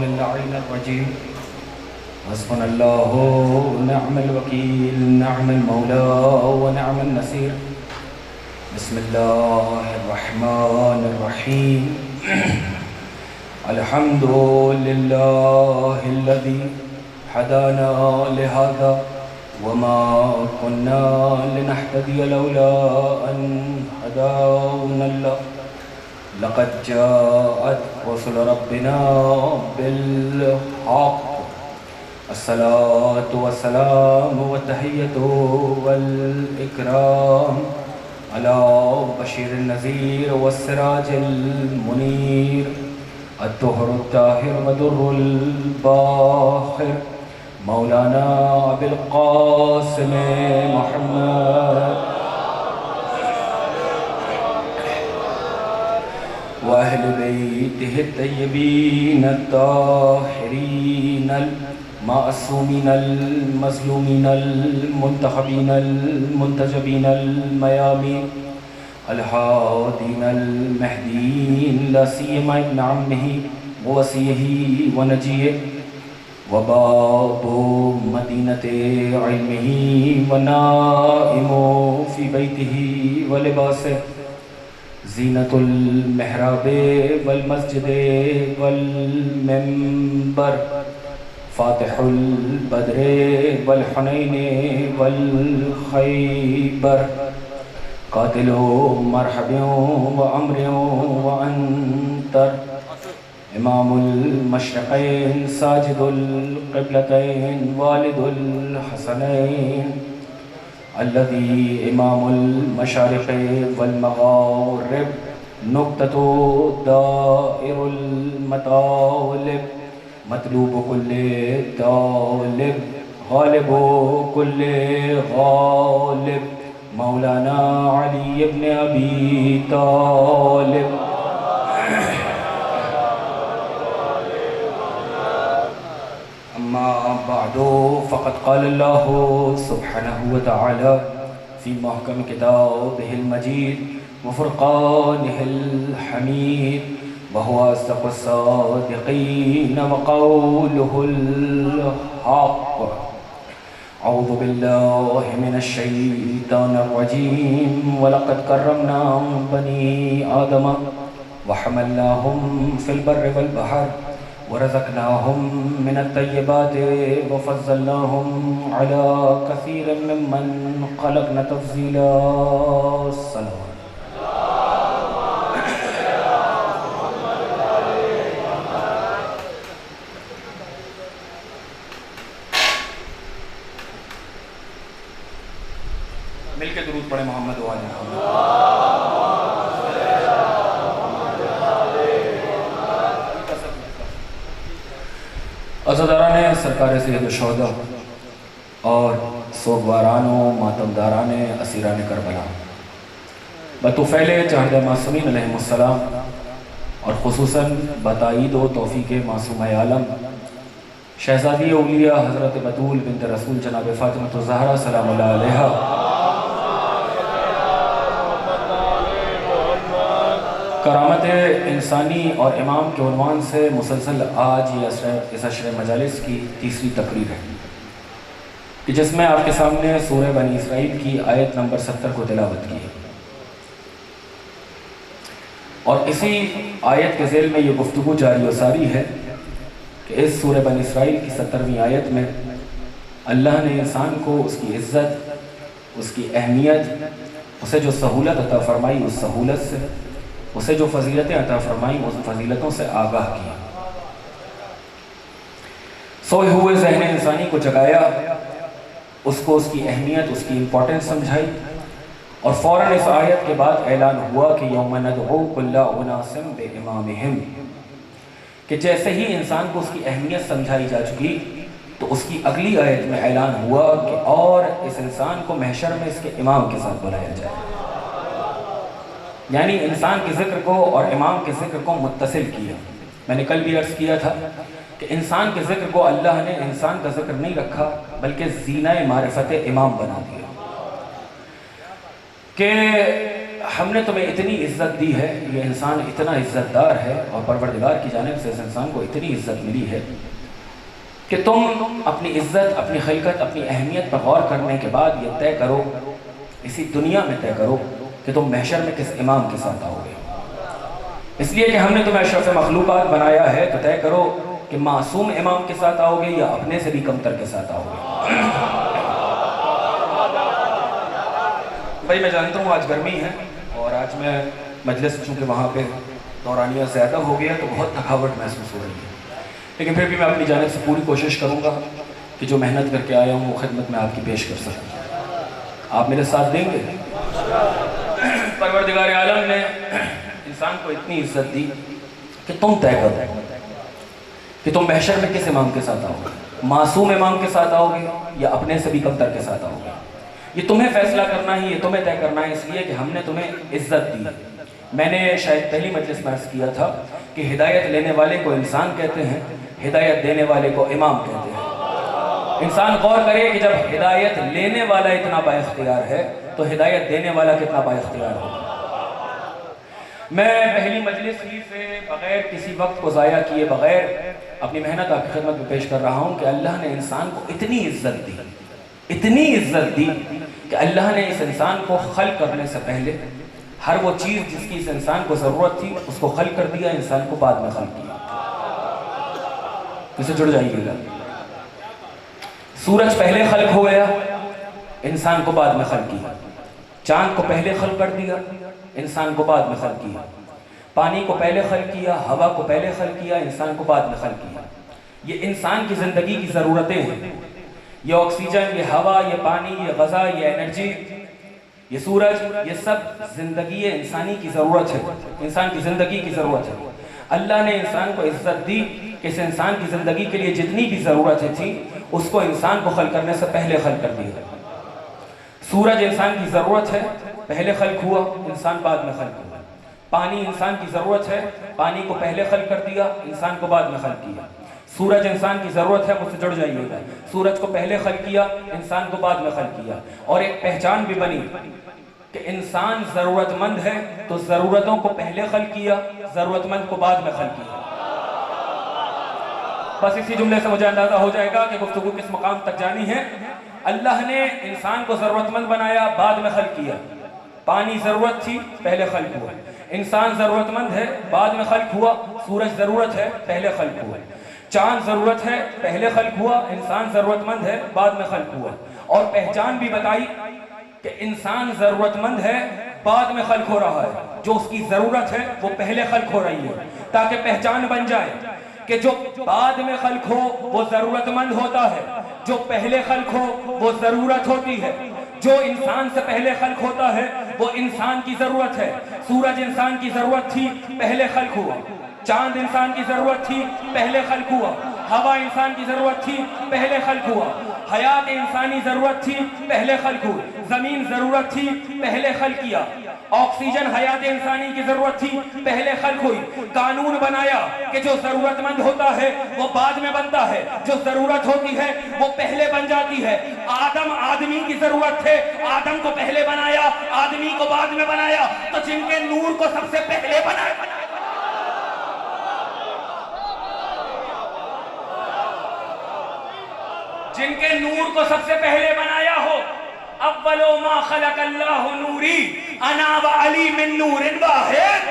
मिनल रजीम हस्बुनल्लाहु व निअमल वकील निअमल मौला व निअमन नसीर बिस्मिल्लाहिर्रहमानिर्रहीम अल्हम्दुलिल्लाहिल्लज़ी हदाना लिहाज़ा वमा कुन्ना लिनहतदिया लौला अन हदानल्लाह लक़द जाअत रसूल रब्बिना बिल-हक़ अस्सलातु वस्सलामु व तहिय्यतु वल इकराम अला बशीरिन नज़ीर वस्सिराजिल मुनीर अत्तुहरुत ताहिर व दुर्रुल बाखिर मौलाना अबिल क़ासिम मुहम्मद व अहले बैतिहि तय्यबीन अत्ताहिरीन मासूमीन मज़लूमीन मुंतखबीन मुंतजबीन मयामीन अल-हादीन अल-महदीन ला सियमा इब्न अम्मिही व वसीयही व नजीयिही व बाबु मदीनते इल्मिही व नाइमु फ़ी बैतिही व लिबासे ज़ीनतुल महराबे वल मस्जिदे वल मिंबर फ़ातिहुल बद्रे वल हुनैने वल खैबर क़ातिलु मरहबियों व अम्रियों व अंतर इमामुल मशरिक़ैन साजिदुल क़िबलतैन वालिदुल हसनैन अल्लज़ी इमामुल मशारिक़ वल मग़ारिब नुक़्ततु दाइरुल मतालिब मतलूबु कुल्ले तालिब ग़ालिबु कुल्ले ग़ालिब मौलाना अली इब्न अबी तालिब। अम्मा बअदु फ़क़द क़ाल अल्लाहु सुब्हानहु व तआला फ़ी महकम किताबिहिल मजीद व फ़ुरक़ानिहिल हमीद व हुवा अस्दक़ुस सादिक़ीन व क़ौलुहुल हक़्क़। औज़ु बिल्लाहि मिनश शैतानिर रजीम व लक़द कर्रमना बनी आदम व हमलनाहुम फ़िल बर्रि वल बहर व रज़क़नाहुम मिनत तय्यिबाति व फ़ज़्ज़लनाहुम अला कसीरिम मिम्मन ख़लक़ना तफ़ज़ीला। सल्लल्लाहु मिलके दुरूद पढ़े मोहम्मद व आले मोहम्मद। अज़ादाराने सरकार सैयद शुहदा और सोगवारानो मातमदाराने असीराने करबला बतुफ़ैले चहद मासूमीन अलैहिमुस्सलाम और ख़ुसूसन बताईद व तौफ़ीक़ मासूम आलम शहज़ादी औलिया हज़रत बतूल बिन्त रसूल जनाब फ़ातिमा ज़हरा सलामुल्लाह अलैहा करामत इंसानी और इमाम के उन्वान से मुसलसल आज ये इस अशरे मजालिस की तीसरी तकरीर है कि जिसमें आपके सामने सूरह बनी इसराइल की आयत नंबर 70 को तिलावत की है और इसी आयत के ज़ेल में ये गुफ्तगू जारी व सारी है कि इस सूरह बनी इसराइल की 70वीं आयत में अल्लाह ने इंसान को उसकी इज़्ज़त, उसकी अहमियत, उसे जो सहूलत अता फ़रमाई उस सहूलत से, उसे जो फ़ज़ीलतें अता फ़रमाई उस फ़ज़ीलतों से आगाह किया। सोए हुए ज़हन इंसानी को जगाया, उसको उसकी अहमियत, उसकी इम्पोर्टेंस समझाई और फ़ौरन इस आयत के बाद ऐलान हुआ कि यौम नदउ कुल्ला उनासिम बिइमामिहिम कि जैसे ही इंसान को उसकी अहमियत समझाई जा चुकी तो उसकी अगली आयत में ऐलान हुआ कि और इस इंसान को महशर में इसके इमाम के साथ बुलाया जाए। यानी इंसान के ज़िक्र को और इमाम के ज़िक्र को मुत्तसिल किया। मैंने कल भी अर्ज़ किया था कि इंसान के ज़िक्र को अल्लाह ने इंसान का ज़िक्र नहीं रखा बल्कि ज़ीना मारिफत इमाम बना दिया कि हमने तुम्हें इतनी इज्जत दी है, ये इंसान इतना इज्जतदार है और परवरदिगार की जानिब से इस इंसान को इतनी इज्जत मिली है कि तुम अपनी इज्जत, अपनी खिलकत, अपनी अहमियत पर गौर करने के बाद ये तय करो, इसी दुनिया में तय करो कि तुम महशर में किस इमाम के साथ आओगे। इसलिए कि हमने तुम्हें अशरफ मखलूक़ात बनाया है, तो तय करो कि मासूम इमाम के साथ आओगे या अपने से भी कमतर के साथ आओगे। भाई मैं जानता हूँ आज गर्मी है और आज मैं मजलिस चूँकि वहाँ पे दौरानिया ज़्यादा हो गया तो बहुत थकावट महसूस हो रही है, लेकिन फिर भी मैं अपनी जानिब से पूरी कोशिश करूँगा कि जो मेहनत करके आया हूँ वो खिदमत में आपकी पेश कर सकूँ। आप मेरे साथ देंगे? परवरदिगार आलम ने इंसान को इतनी इज्जत दी कि तुम तय करो कि तुम महशर में किस इमाम के साथ आओगे, मासूम इमाम के साथ आओगे या अपने से भी कमतर के साथ आओगे। ये तुम्हें फैसला करना ही, ये तुम्हें तय करना है, इसलिए कि हमने तुम्हें इज्जत दी है। मैंने शायद पहली मजलिस में अर्ज़ किया था कि हिदायत लेने वाले को इंसान कहते हैं, हिदायत देने वाले को इमाम कहते हैं। इंसान गौर करे कि जब हिदायत लेने वाला इतना बाइख्तियार है तो हिदायत देने वाला कितना बाइख्तियार होगा। मैं पहली मजलिस ही से बग़ैर किसी वक्त को ज़ाया किए बग़ैर अपनी मेहनत आपकी खिदमत में पेश कर रहा हूँ कि अल्लाह ने इंसान को इतनी इज्जत दी, इतनी इज्जत दी कि अल्लाह ने इस इंसान को खल्क़ करने से पहले हर वो चीज़ जिसकी इस इंसान को ज़रूरत थी उसको खल्क़ कर दिया, इंसान को बाद में खल्क़ किया। इससे जुड़ जाइएगा। सूरज पहले खल्क़ हो गया, इंसान को बाद में खल्क़ किया। चाँद को पहले खल्क़ कर दिया, इंसान को बाद में खल्क़ किया। पानी को पहले खल्क़ किया, हवा को पहले खल्क़ किया, इंसान को बाद में खल्क़ किया। ये इंसान की ज़िंदगी की ज़रूरतें हैं। ये ऑक्सीजन, ये हवा, ये पानी, ये ग़ज़ा, ये एनर्जी, ये सूरज, ये सब ज़िंदगी इंसानी की ज़रूरत है, इंसान की ज़िंदगी की ज़रूरत है। अल्लाह ने इंसान को इज्जत दी कि इस इंसान की ज़िंदगी के लिए जितनी भी ज़रूरतें थी उसको इंसान को खल्क़ करने से पहले खल्क़ कर दिया। सूरज इंसान की ज़रूरत है, पहले खल्क़ हुआ, इंसान बाद में खल्क़ हुआ। पानी इंसान की ज़रूरत है, पानी को पहले खल्क़ कर दिया, इंसान को बाद में खल्क़ किया। सूरज इंसान की ज़रूरत है, मुझसे जुड़ जाइएगा। सूरज को पहले खल्क़ किया, इंसान को बाद में खल्क़ किया। और एक पहचान भी बनी कि इंसान ज़रूरतमंद है तो ज़रूरतों को पहले खल्क़ किया, ज़रूरतमंद को बाद में खल्क़ किया। बस इसी जुमले से मुझे अंदाज़ा हो जाएगा कि गुफ्तगू किस मकाम तक जानी है। अल्लाह ने इंसान को ज़रूरतमंद बनाया, बाद में खल्क़ किया। पानी ज़रूरत थी, पहले खल्क़ हुआ। इंसान ज़रूरतमंद है, बाद में खल्क़ हुआ। सूरज ज़रूरत है, पहले खल्क़ हुआ। चाँद ज़रूरत है, पहले खल्क़ हुआ। इंसान ज़रूरतमंद है, बाद में खल्क़ हुआ। और पहचान भी बताई कि इंसान ज़रूरतमंद है, बाद में खल्क़ हो रहा है। जो उसकी ज़रूरत है वो पहले खल्क़ हो रही है, ताकि पहचान बन जाए कि जो बाद में खल्क़ हो वो ज़रूरतमंद होता है, जो पहले खल्क़ हो वो ज़रूरत होती है। जो इंसान से पहले खल्क़ होता है वो इंसान की ज़रूरत है। सूरज इंसान की ज़रूरत थी, पहले खल्क़ हुआ। चांद इंसान की ज़रूरत थी, पहले खल्क़ हुआ। हवा इंसान की ज़रूरत थी, पहले खल्क़ हुआ। हयात इंसानी ज़रूरत थी, पहले खल्क़ हुई। ज़मीन ज़रूरत थी, पहले खल्क़ किया। ऑक्सीजन हयात इंसानी की ज़रूरत थी, पहले खल्क़ हुई। कानून बनाया कि जो ज़रूरतमंद होता है वो बाद में बनता है, जो ज़रूरत होती है वो पहले बन जाती है। आदमी की ज़रूरत थे, आदम को पहले बनाया, आदमी को बाद में बनाया। तो जिनके नूर को सबसे पहले बनाया, जिनके नूर को सबसे पहले बनाया हो, अव्वलो मा खलक़ल्लाहु नूरी अना व अली मिन नूरिन वाहिद।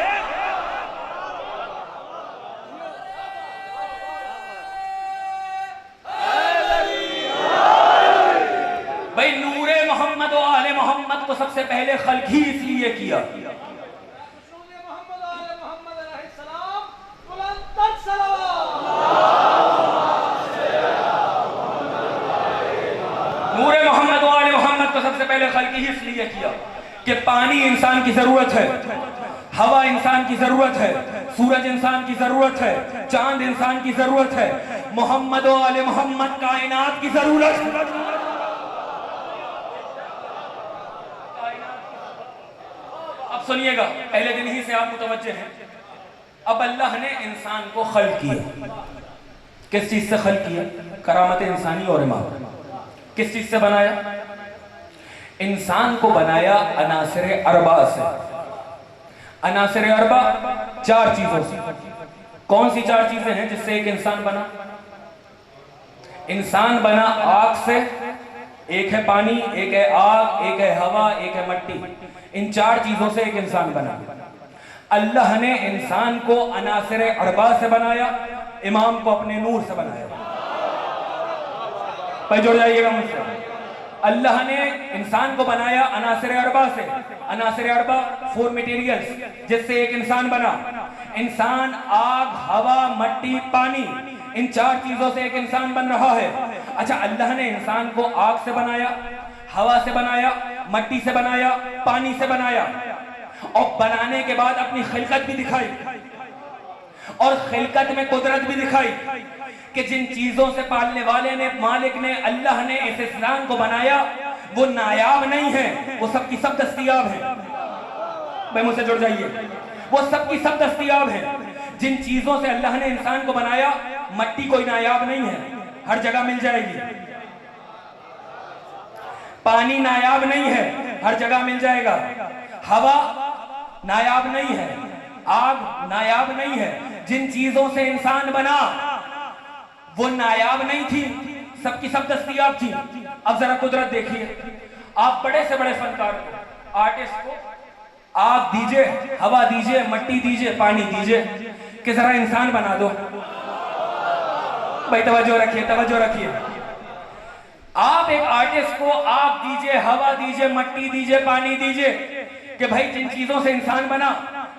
भाई नूरे मोहम्मद व आले मोहम्मद को सबसे पहले खल्क़ ही इसलिए किया। नूरे मोहम्मद वाले मोहम्मद को सबसे पहले खल्क़ ही इसलिए किया कि पानी इंसान की ज़रूरत है, हवा इंसान की ज़रूरत है, सूरज इंसान की ज़रूरत है, चांद इंसान की ज़रूरत है, मोहम्मद वाले मोहम्मद कायनात की ज़रूरत है। अब सुनिएगा, पहले दिन ही से आप मुतवज्जे हैं। अब अल्लाह ने इंसान को खल्क़ किया। किस चीज़ से खल्क़ किया? करामत इंसानी और इमाम। किस चीज से बनाया? इंसान को बनाया अनासिर अरबा से। अनासिर अरबा, 4 चीजों से। कौन सी 4 चीजें हैं जिससे एक इंसान बना? इंसान बना आग से, एक है पानी, एक है आग, एक है हवा, एक है मट्टी। इन 4 चीजों से एक इंसान बना। अल्लाह ने इंसान को अनासिर अरबा से बनाया, इमाम को अपने नूर से बनाया। भाई जुड़ जाइएगा मुझसे। अल्लाह ने इंसान को बनाया अनासिर अरबा से। अनासिर अरबा 4 मटेरियल्स जिससे एक इंसान बना। इंसान आग, हवा, मट्टी, पानी, इन 4 चीजों से एक इंसान बन रहा है। अच्छा, अल्लाह ने इंसान को आग से बनाया, हवा से बनाया, मट्टी से बनाया, पानी से बनाया, और बनाने के बाद अपनी खिलकत भी दिखाई, और खिलकत में कुदरत भी दिखाई कि जिन चीजों से पालने वाले ने, मालिक ने, अल्लाह ने इस इंसान को बनाया, वो नायाब नहीं है, वो सब की सब दस्तयाब है। भाई मुझसे जुड़ जाइए, वो सब की सब दस्तयाब है। जिन चीजों से अल्लाह ने इंसान को बनाया, मट्टी कोई नायाब नहीं है, हर जगह मिल जाएगी। पानी नायाब नहीं है, हर जगह मिल जाएगा। हवा नायाब नहीं है, आग नायाब नहीं है। जिन चीजों से इंसान बना वो नायाब नहीं थी, सबकी सब दस्तयाब थी। अब जरा कुदरत देखिए। आप बड़े से बड़े फनकार को, आर्टिस्ट को आग दीजिए, हवा दीजिए, मट्टी दीजिए, पानी दीजिए, कि जरा इंसान बना दो। भाई तवज्जो रखिए, तवज्जो रखिए। आप एक आर्टिस्ट को आग दीजिए, हवा दीजिए, मट्टी दीजिए, पानी दीजिए, कि भाई जिन चीजों से इंसान बना,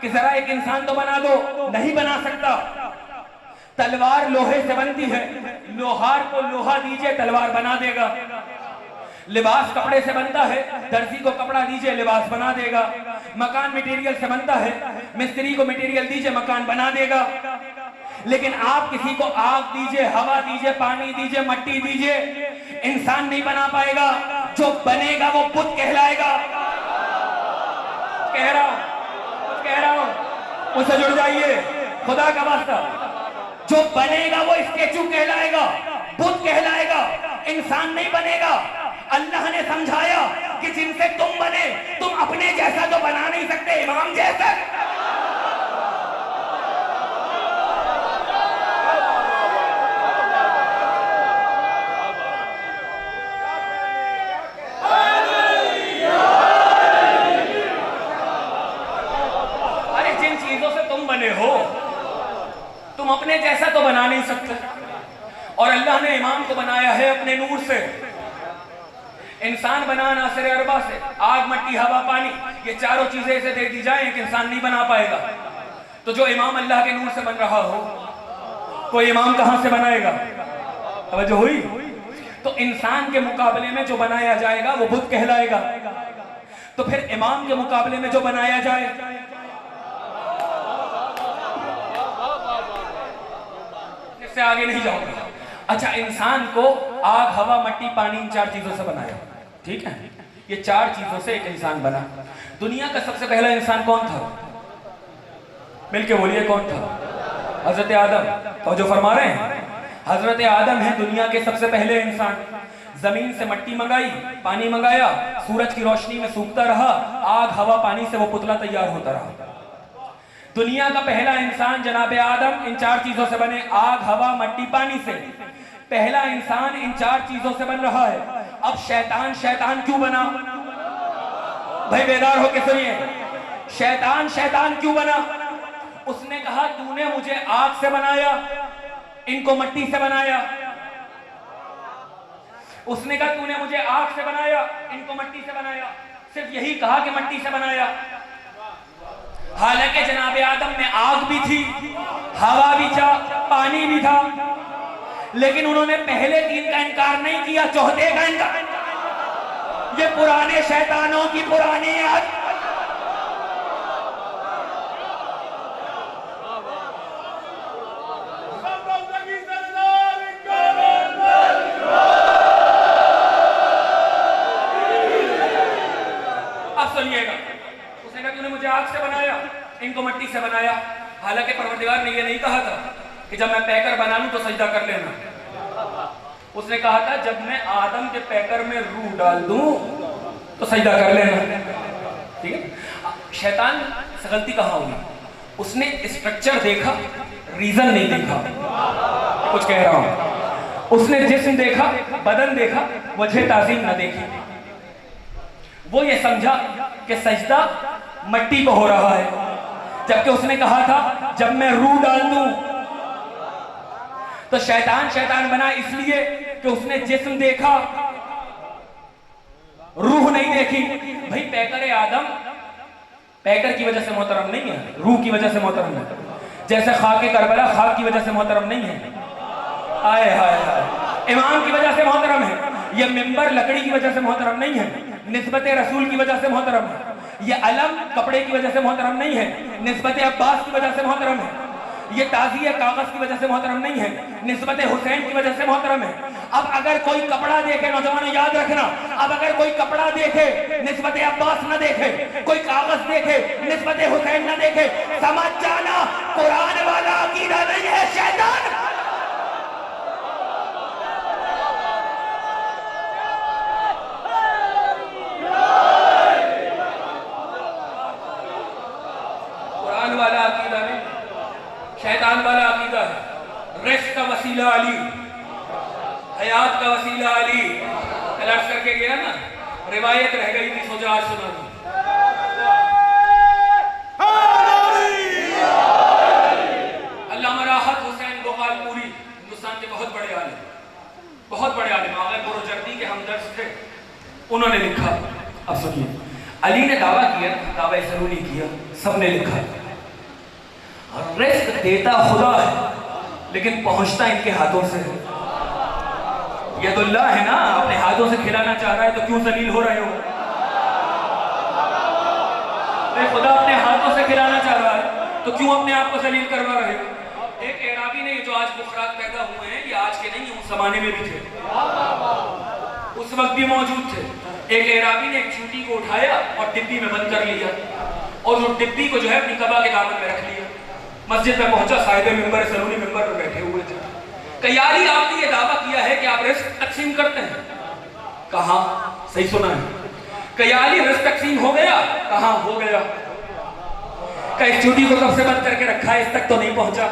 कि जरा एक इंसान तो बना दो। नहीं बना सकता। तलवार लोहे से बनती है, लोहार को लोहा दीजिए, तलवार बना देगा। लिबास कपड़े से बनता है, दर्जी को कपड़ा दीजिए, लिबास बना देगा। मकान मटेरियल से बनता है, मिस्त्री को मटेरियल दीजिए, मकान बना देगा। लेकिन आप किसी को आग दीजिए, हवा दीजिए, पानी दीजिए, मट्टी दीजिए, इंसान नहीं बना पाएगा। जो बनेगा वो बुत कहलाएगा। कह रहा हूं, उससे जुड़ जाइए, खुदा का वास्ता। जो बनेगा वो स्टेचू कहलाएगा, बुत कहलाएगा, इंसान नहीं बनेगा। अल्लाह ने समझाया कि जिनसे तुम बने, तुम अपने जैसा तो बना नहीं सकते, इमाम जैसा। अरे जिन चीजों से तुम बने हो, तुम अपने जैसा तो बना नहीं सकते। और अल्लाह ने इमाम को बनाया है अपने नूर से। इंसान बना नासिर अरबा से, आग, मट्टी, हवा, पानी, ये 4 चीजें ऐसे दे दी जाए कि इंसान नहीं बना पाएगा। तो जो इमाम अल्लाह के नूर से बन रहा हो, कोई इमाम कहां से बनाएगा? तवज्जो हुई? तो इंसान के मुकाबले में जो बनाया जाएगा वो बुत कहलाएगा। तो फिर इमाम के मुकाबले में जो बनाया जाए, इससे आगे नहीं जाऊंगा। अच्छा, इंसान को आग, हवा, मट्टी, पानी, इन 4 चीजों से बनाया, ठीक है? ये 4 चीजों से एक इंसान बना। दुनिया का सबसे पहला इंसान कौन था? मिलके बोलिए, कौन था? हजरत आदम। तो जो फरमा रहे हैं, हजरत आदम है दुनिया के सबसे पहले इंसान। जमीन से मट्टी मंगाई, पानी मंगाया, सूरज की रोशनी में सूखता रहा, आग, हवा, पानी से वो पुतला तैयार होता रहा। दुनिया का पहला इंसान जनाबे आदम इन 4 चीजों से बने, आग, हवा, मट्टी, पानी से। पहला इंसान इन 4 चीजों से बन रहा है। अब शैतान क्यों बना? भाई बेदार होके सुनिए, शैतान क्यों बना? उसने कहा तूने मुझे आग से बनाया, इनको मट्टी से बनाया। उसने कहा तूने मुझे आग से बनाया, इनको मट्टी से बनाया। सिर्फ यही कहा कि मट्टी से बनाया। हालांकि जनाबे आदम में आग भी थी, हवा भी था, पानी भी था, लेकिन उन्होंने पहले 3 का इनकार नहीं किया, चौथे का इनकार। ये पुराने शैतानों की पुरानी याद। अब सुनिएगा, उसने कहा तूने मुझे आग से बनाया, इनको मट्टी से बनाया। हालांकि परवरदिगार ने यह नहीं कहा था कि जब मैं पैकर बना लूं तो सजदा कर लेना। उसने कहा था जब मैं आदम के पैकर में रूह डाल दूं तो सजदा कर लेना। ठीक है? शैतान गलती कहाँ हुई? उसने स्ट्रक्चर देखा, रीजन नहीं देखा। कुछ कह रहा हूं, उसने जिस्म देखा, बदन देखा, वजह ताजीम न देखी। वो ये समझा कि सजदा मट्टी को हो रहा है, जबकि उसने कहा था जब मैं रूह डाल दूं। तो शैतान शैतान बना इसलिए कि उसने जिस्म देखा, रूह नहीं देखी। भाई पैकर आदम पैकर की वजह से मोहतरम नहीं है, रूह की वजह से मोहतरम है। जैसे खाके करबला खाक की वजह से मोहतरम नहीं है, आए हाय हाय, इमाम की वजह से मोहतरम है। ये मिंबर लकड़ी की वजह से मोहतरम नहीं है, निस्बत रसूल की वजह से मोहतरम है। ये अलम कपड़े की वजह से मोहतरम नहीं है, निस्बत अब्बास की वजह से मोहतरम है। ये ताज़िया कागज की वजह से मोहतरम नहीं है, निस्बत हुसैन की वजह से मोहतरम है। अब अगर कोई कपड़ा देखे, नौजवानों याद रखना, अब अगर कोई कपड़ा देखे निस्बत अब्बास न देखे, कोई कागज देखे निस्बत हुसैन न देखे, समझ जाना कुरान वाला अकीदा नहीं है, शैतान। कुरान वाला अकीदा नहीं, शैतान वाला अकीदा है। रिस्क का वसीला अली, हयात का वसीला अली। कल अर्ज करके गया ना, रिवायत रह गई थी, सोचा आज सुना दूं। अल्लामा राहत हुसैन गोपालपुरी हिंदुस्तान के बहुत बड़े आलिम, बहुत बड़े आलिम, आगे बुरुजर्दी के हमदर्द थे। उन्होंने लिखा, अब सुनिए, अली ने दावा किया, दावा सरूनी किया, सबने लिखा, रिस्क देता खुदा है लेकिन पहुंचता इनके हाथों से है। यदुल्लाह है ना, अपने हाथों से खिलाना चाह रहा है तो क्यों जलील हो रहे हो? खुदा अपने हाथों से खिलाना चाह रहा है तो क्यों अपने आप को जलील करवा रहे हो? एक एराबी ने, जो आज बुखरात पैदा हुए हैं, ये आज के नहीं, उस जमाने में भी थे, उस वक्त भी मौजूद थे। एक एराबी ने एक चूटी को उठाया और डिब्बी में बंद कर लिया, और उस डिब्बी को जो है अपनी कबा के दामन में रख लिया। मस्जिद में पहुंचा, साहिब मिंबर सलूनी मिंबर पर बैठे हुए थे। कयाली, आपने ये दावा किया है कि आप रिस्क तकसीम करते हैं। कहा, सही सुना है, कयाली रिस्क तकसीम हो गया? कहा हो गया। कई चूटी को कब से बंद करके रखा है, इस तक तो नहीं पहुंचा।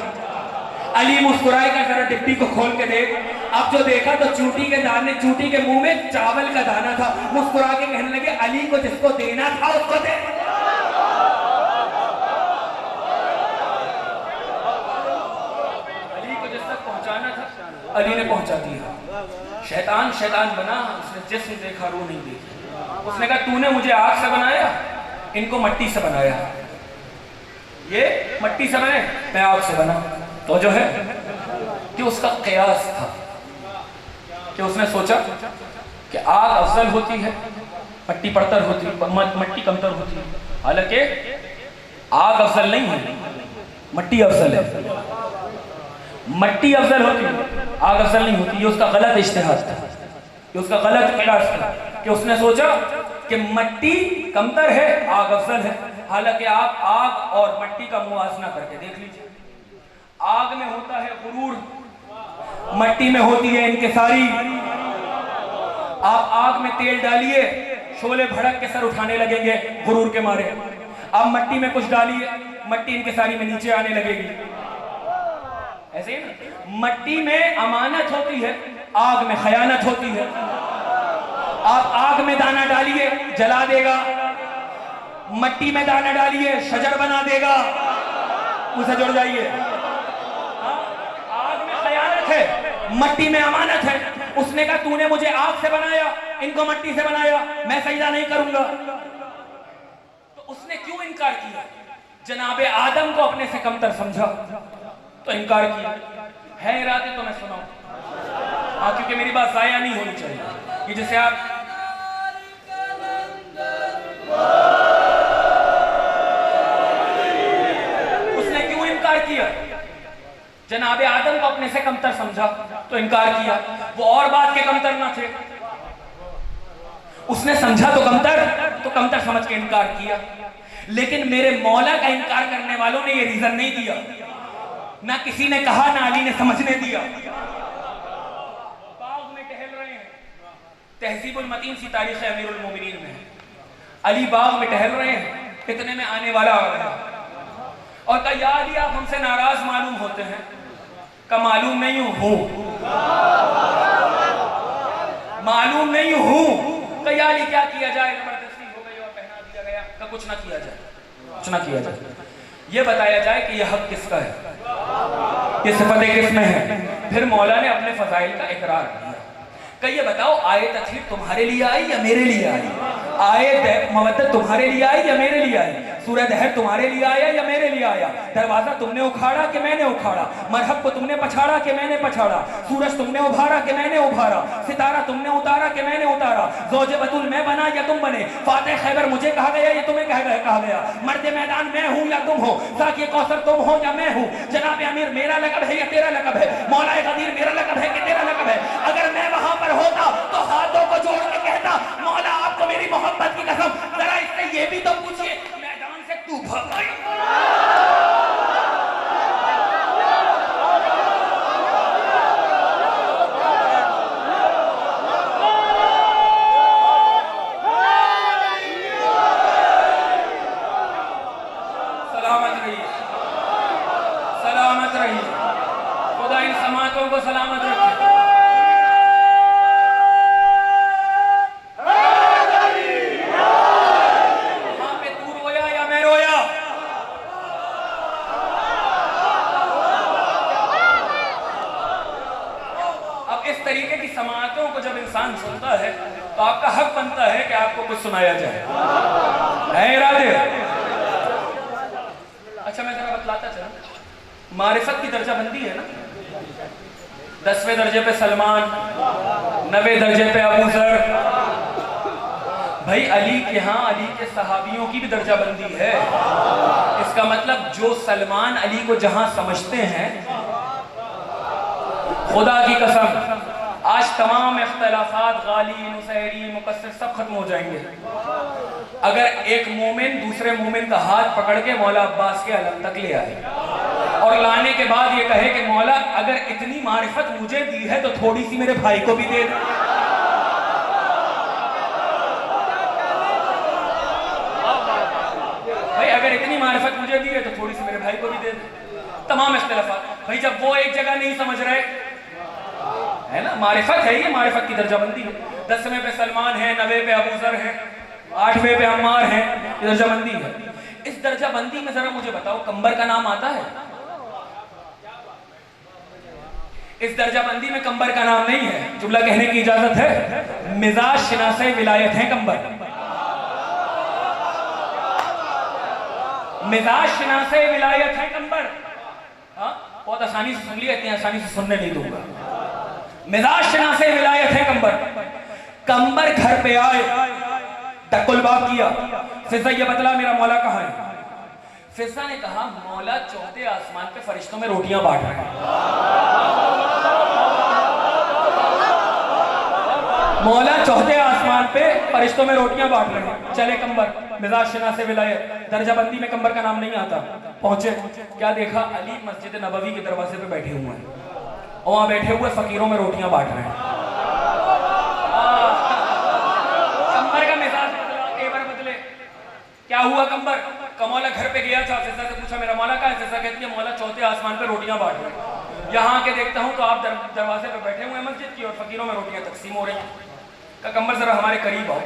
अली मुस्कुराए का, जरा डिब्बी को खोल के देख। अब जो देखा तो चूटी के दाने, चूटी के मुंह में चावल का दाना था। मुस्कुरा के कहने लगे, अली को जिसको देना था उसको दे। अली को जिस तक पहुंचाना था अली ने पहुंचा दिया। शैतान शैतान बना, उसने जिस्म देखा, रूह नहीं देखी। उसने कहा, तूने मुझे आग से बनाया, इनको मट्टी से बनाया। ये मट्टी से बने, मैं आग से बना। तो जो है कि उसका कयास था कि उसने सोचा कि आग अफजल होती है, मट्टी पड़तर होती है, मट्टी कमतर होती है। हालांकि आग अफजल नहीं है, मट्टी अफजल है। मट्टी अफजल होती है, आग अफजल नहीं होती। ये उसका गलत इज्तिहाद था, ये उसका गलत कयास था कि उसने सोचा कि मट्टी कमतर है, आग अफजल है। हालांकि आप आग और मट्टी का मुवाजना करके देख लीजिए। आग में होता है गुरूर, मट्टी में होती है इनकिसारी। आप आग में तेल डालिए, शोले भड़क के सर उठाने लगेंगे गुरूर के मारे। आप मट्टी में कुछ डालिए, मट्टी इनकिसारी में नीचे आने लगेगी। ऐसे ही ना, मट्टी में अमानत होती है, आग में खयानत होती है। आप आग में दाना डालिए, जला देगा। मट्टी में दाना डालिए, शजर बना देगा। उसे जुड़ जाइए। आग में खयानत है, मट्टी में अमानत है। उसने कहा, तूने मुझे आग से बनाया, इनको मट्टी से बनाया, मैं सजदा नहीं करूंगा। तो उसने क्यों इनकार किया? जनाबे आदम को अपने से कमतर समझा तो इनकार किया। है इरादे तो मैं सुनाऊं, हाँ, क्योंकि मेरी बात जाया नहीं होनी चाहिए। ये जैसे आप किया, जनाबे आदम को अपने से कमतर समझा तो इनकार किया। वो और बात के कमतर ना थे, उसने समझा तो कमतर समझ के इनकार किया। लेकिन मेरे मौला का इनकार करने वालों ने ये रीजन नहीं दिया, ना किसी ने कहा, ना अली ने समझने दिया। बाग में टहल रहे हैं, तहजीबुल मतीन सी तारीख अमीरुल मोमिनीन में, अली बाग में टहल रहे हैं, इतने में आने वाला आ गया। और कहा या अली आप हमसे नाराज मालूम होते हैं, का मालूम नहीं हूं, मालूम नहीं हूं। कहा या अली क्या किया जाए, जबरदस्ती हो गई और पहना दिया गया। का कुछ ना किया जाए, कुछ ना किया जाए, ये बताया जाए कि यह हक किसका है, ये सिफतें किस में है। फिर मौला ने अपने फजाइल का इकरार किया। कहिए ये बताओ आयत तथहीर तुम्हारे लिए आई या मेरे लिए आई, आयत मवद्दत तुम्हारे लिए आई या मेरे लिए आई, सूरह दहर तुम्हारे लिए आया या मेरे लिए आया, दरवाजा तुमने उखाड़ा कि मैंने उखाड़ा, मरहब को तुमने पछाड़ा कि मैंने पछाड़ा, सूरज तुमने उभारा कि मैंने उभारा, सितारा तुमने उतारा कि मैंने उतारा, ज़ौजे बतूल मैं बना या तुम बने, फातेह खैबर मुझे कहा गया या तुम्हें कहा गया, मर्द मैदान मैं हूं या तुम हो, साक़ी कौसर तुम हो या मैं हूं, जनाब अमीर मेरा लक़ब है या तेरा लक़ब है, मौला ग़दीर मेरा लक़ब है कि तेरा लक़ब है। अगर मैं वहां पर होता तो हाथों को जोड़ के कहता मौला आपको मेरी मोहब्बत की कसम, जरा इससे ये भी तो पूछिए मैदान से तू भाग आई। सलामत रहिए, सलामत रहिए, खुदा इन समातों को सलामत रखे। समातों को जब इंसान सुनता है तो आपका हक बनता है कि आपको कुछ सुनाया जाए। है इरादे? अच्छा मैं जरा बतलाता चला, मारिफत की दर्जाबंदी है ना, 10वें दर्जे पे सलमान, 9वें दर्जे पे अबू ज़र। भाई अली के यहाँ अली के सहाबियों की भी दर्जाबंदी है। इसका मतलब जो सलमान अली को जहां समझते हैं, खुदा की कसम आज तमाम इख्तिलाफात गाली नुसैरी मुकस्सिर सब खत्म हो जाएंगे अगर एक मोमिन दूसरे मोमिन का हाथ पकड़ के मौला अब्बास के अलम तक ले आए और लाने के बाद ये कहे कि मौला अगर इतनी मारिफत मुझे दी है तो थोड़ी सी मेरे भाई को भी दे दे। भाई अगर इतनी मारिफत मुझे दी है तो थोड़ी सी मेरे भाई को भी दे दे। तमाम इख्तिलाफात भाई जब वो एक जगह नहीं समझ रहे है ना, मारिफत है, ये मारिफत की दर्जाबंदी है। 10वें पे सलमान है, 9वें पे अबू ज़र है, 8वें पे अम्मार है, ये दर्जाबंदी है। इस दर्जाबंदी में जरा मुझे बताओ कंबर का नाम आता है? इस दर्जाबंदी में कंबर का नाम नहीं है। जुमला कहने की इजाजत है? मिजाज शिनासे विलायत है कंबर, मिजाज शिनासे विलायत है कंबर। हाँ बहुत आसानी से सुन लिया, इतनी आसानी से सुनने नहीं दूंगा। मिजाज शनासे विलायत है कंबर। कंबर घर पे आए, तकुलबाब किया, फिजा ये बतला मेरा मौला कहाँ है? फिजा ने कहा मौला चौथे आसमान पे फरिश्तों में रोटियां बांट रहे हैं। मौला चौथे आसमान पे फरिश्तों में रोटियां बांट रहे हैं। चले कंबर, मिजाज शनासे विलायत, दर्जाबंदी में कंबर का नाम नहीं आता। पहुंचे, क्या देखा? अली मस्जिद नबवी के दरवाजे पे बैठे हुए हैं और वहां बैठे हुए फकीरों में रोटियां बांट रहे हैं। कंबर का मिजाज बदला, तेवर बदले। क्या हुआ कंबर? मौला घर पे गया था, फिजा से पूछा मेरा मौला कहाँ है? फिजा कहती है मौला चौथे आसमान पे रोटियां बांट रहे हैं। यहाँ आके देखता हूँ तो आप दरवाजे पे बैठे हुए हैं मस्जिद की और फकीरों में रोटियां तकसीम हो रही हैं। कंबर जरा हमारे करीब आओ।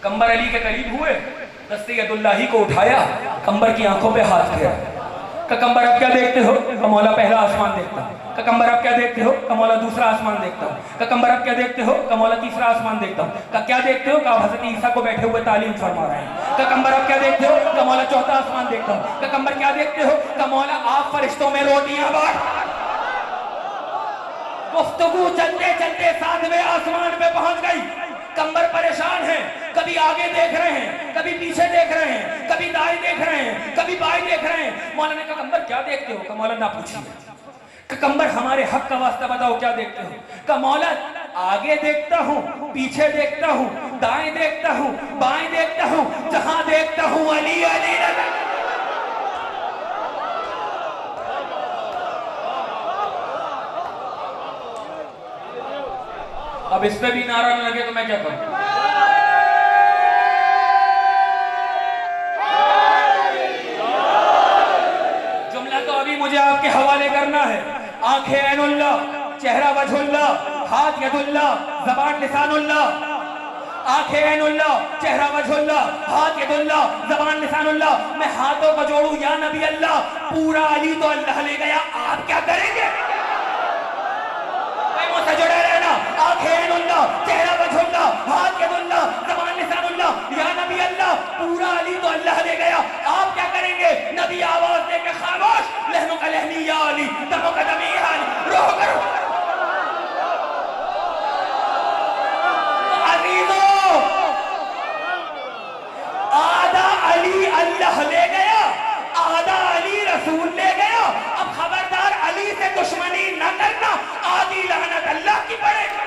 कंबर अली के करीब हुए, दस्ते यदुल्लाही को उठाया, कंबर की आंखों पे हाथ फेरा। कंबर अब क्या देखते हो? मौला पहला आसमान देखता हूँ। कंबर अब क्या देखते हो? मौला दूसरा आसमान देखता हूँ। कंबर अब क्या देखते हो? मौला तीसरा आसमान देखता हूँ। क्या देखते हो? हज़रत ईसा को बैठे हुए तालीम फरमा रहे हैं। कंबर अब क्या देखते हो? मौला चौथा आसमान देखता हूँ। कंबर क्या देखते हो? मौला आप फरिश्तों में रोटियां बांट। गुफ्तगू चलते चलते 7वें आसमान पे पहुंच गई। कंबर परेशान है, कभी आगे देख रहे हैं, कभी पीछे देख रहे हैं, कभी दाएं देख रहे हैं, कभी बाएं देख रहे हैं। मौला ने कहा कंबर क्या देखते हो? मौला ना पूछिए। कंबर हमारे हक का वास्ता बताओ क्या देखते हो? मौला आगे देखता हूँ, पीछे देखता हूँ, दाएं देखता हूँ, बाएं देखता हूँ, जहां देखता हूँ अली अली। अब इस पे भी नारा न लगे तो मैं क्या करूं? के हवाले करना है। आंखें ऐनुल्लाह, चेहरा वजहुल्लाह, हाथ यदुल्लाह, ज़बान लिसानुल्लाह। आंखें ऐनुल्लाह, चेहरा वजहुल्लाह, हाथ यदुल्लाह, ज़बान लिसानुल्लाह। मैं हाथों को जोड़ूं या नबी अल्लाह, पूरा अली तो अल्लाह ले गया, आप क्या करेंगे? मुझसे जुड़े रहना। आंखें ऐनुल्लाह, चेहरा वजहुल्लाह, हाथ यदुल्लाह, ज़बान लिसानुल्लाह। या नबी अल्लाह, पूरा अली तो अल्लाह ले गया, आप क्या करेंगे? नबी आवाज दे के खामोश, लहनों का लहनी या अली, दमों का दमी या अली, रोह करो। आधा अली अल्लाह ले गया, आधा अली रसूल ले गया। अब खबरदार अली से दुश्मनी न करना, आधी लानत अल्लाह की पड़ेगी।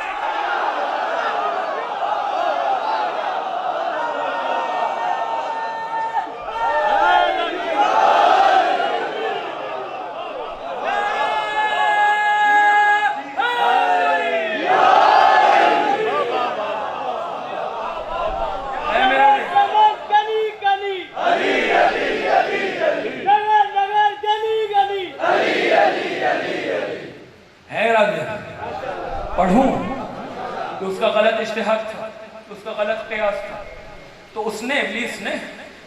पढ़ूं कि उसका गलत इज्तिहाद था, उसका गलत क़ियास था, तो उसने इब्लीस ने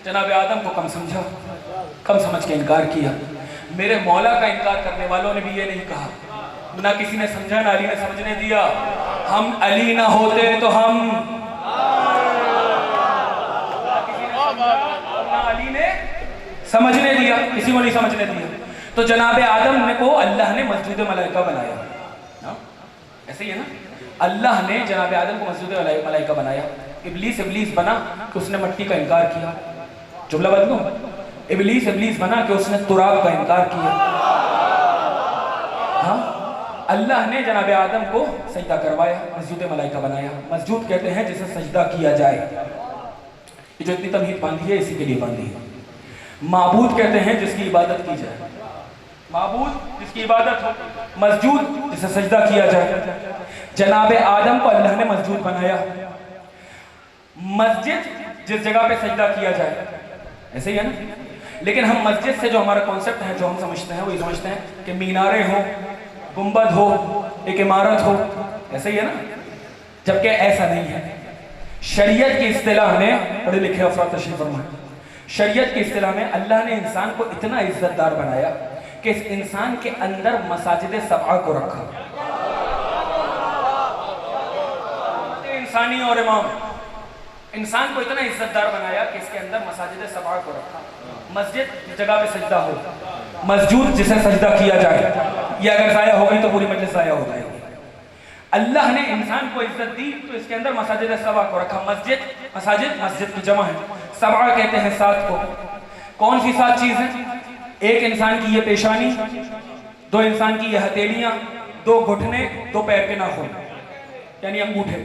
जनाब आदम को कम समझा, कम समझ के इनकार किया। मेरे मौला का इनकार करने वालों ने भी ये नहीं कहा, ना किसी ने समझा ना अली ने समझने दिया। हम अली ना होते तो हम ना अली ने समझने दिया, किसी को नहीं समझने दिया। तो जनाब आदम को अल्लाह ने मस्जिद मलाइका बनाया, ऐसे ही है ना। अल्लाह ने जनाब आदम को मस्जिद मलाइका बनाया। इब्लीस इब्लीस बना कि उसने मिट्टी का इनकार किया। जुमला बदलूं, इब्लीस इब्लीस बना कि उसने तुराब का इनकार किया। हाँ, अल्लाह ने जनाब आदम को सजदा करवाया, मस्जिद मलाइका बनाया। मस्जिद कहते हैं जिसे सजदा किया जाए। ये जो इतनी तमहीद बांधी है इसी के लिए बांधी है। माबूद कहते हैं जिसकी इबादत की जाए, माबूद जिसकी इबादत हो, मस्जिद जिसे सजदा किया जाए। जनाब आदम को अल्लाह ने मस्जिद बनाया, मस्जिद जिस जगह पे सजदा किया जाए, ऐसे ही है ना। लेकिन हम मस्जिद से जो हमारा कॉन्सेप्ट है, जो हम समझते हैं, वो ये समझते हैं कि मीनारे हो, गुंबद हो, एक इमारत हो, ऐसे ही है ना, जबकि ऐसा नहीं है। शरीयत की इस्तिलाह में, पढ़े लिखे अफराद तशरीफ फरमाएं, शरीयत की इस्तिलाह में अल्लाह ने इंसान को इतना इज्जतदार बनाया कि इस इंसान के अंदर मसाजिद सबआ को रखा। इंसानी और इमाम, इंसान को इतना इज्जतदार बनाया कि इसके अंदर मसाजिद सबआ को रखा। मस्जिद जगह पे सजदा हो, मस्जिद जिसे सजदा किया जाए, ये अगर जाया हो गई तो पूरी मजलिस जाया हो जाएगी। अल्लाह ने इंसान को इज्जत दी तो इसके अंदर मसाजिद सबआ को रखा। मस्जिद, मसाजिद मस्जिद की जमा है, सबआ कहते हैं सात को। कौन सी सात चीज है? एक इंसान की ये पेशानी, दो इंसान की ये हथेलियां, दो घुटने, दो पैर के नाखून यानी अंगूठे,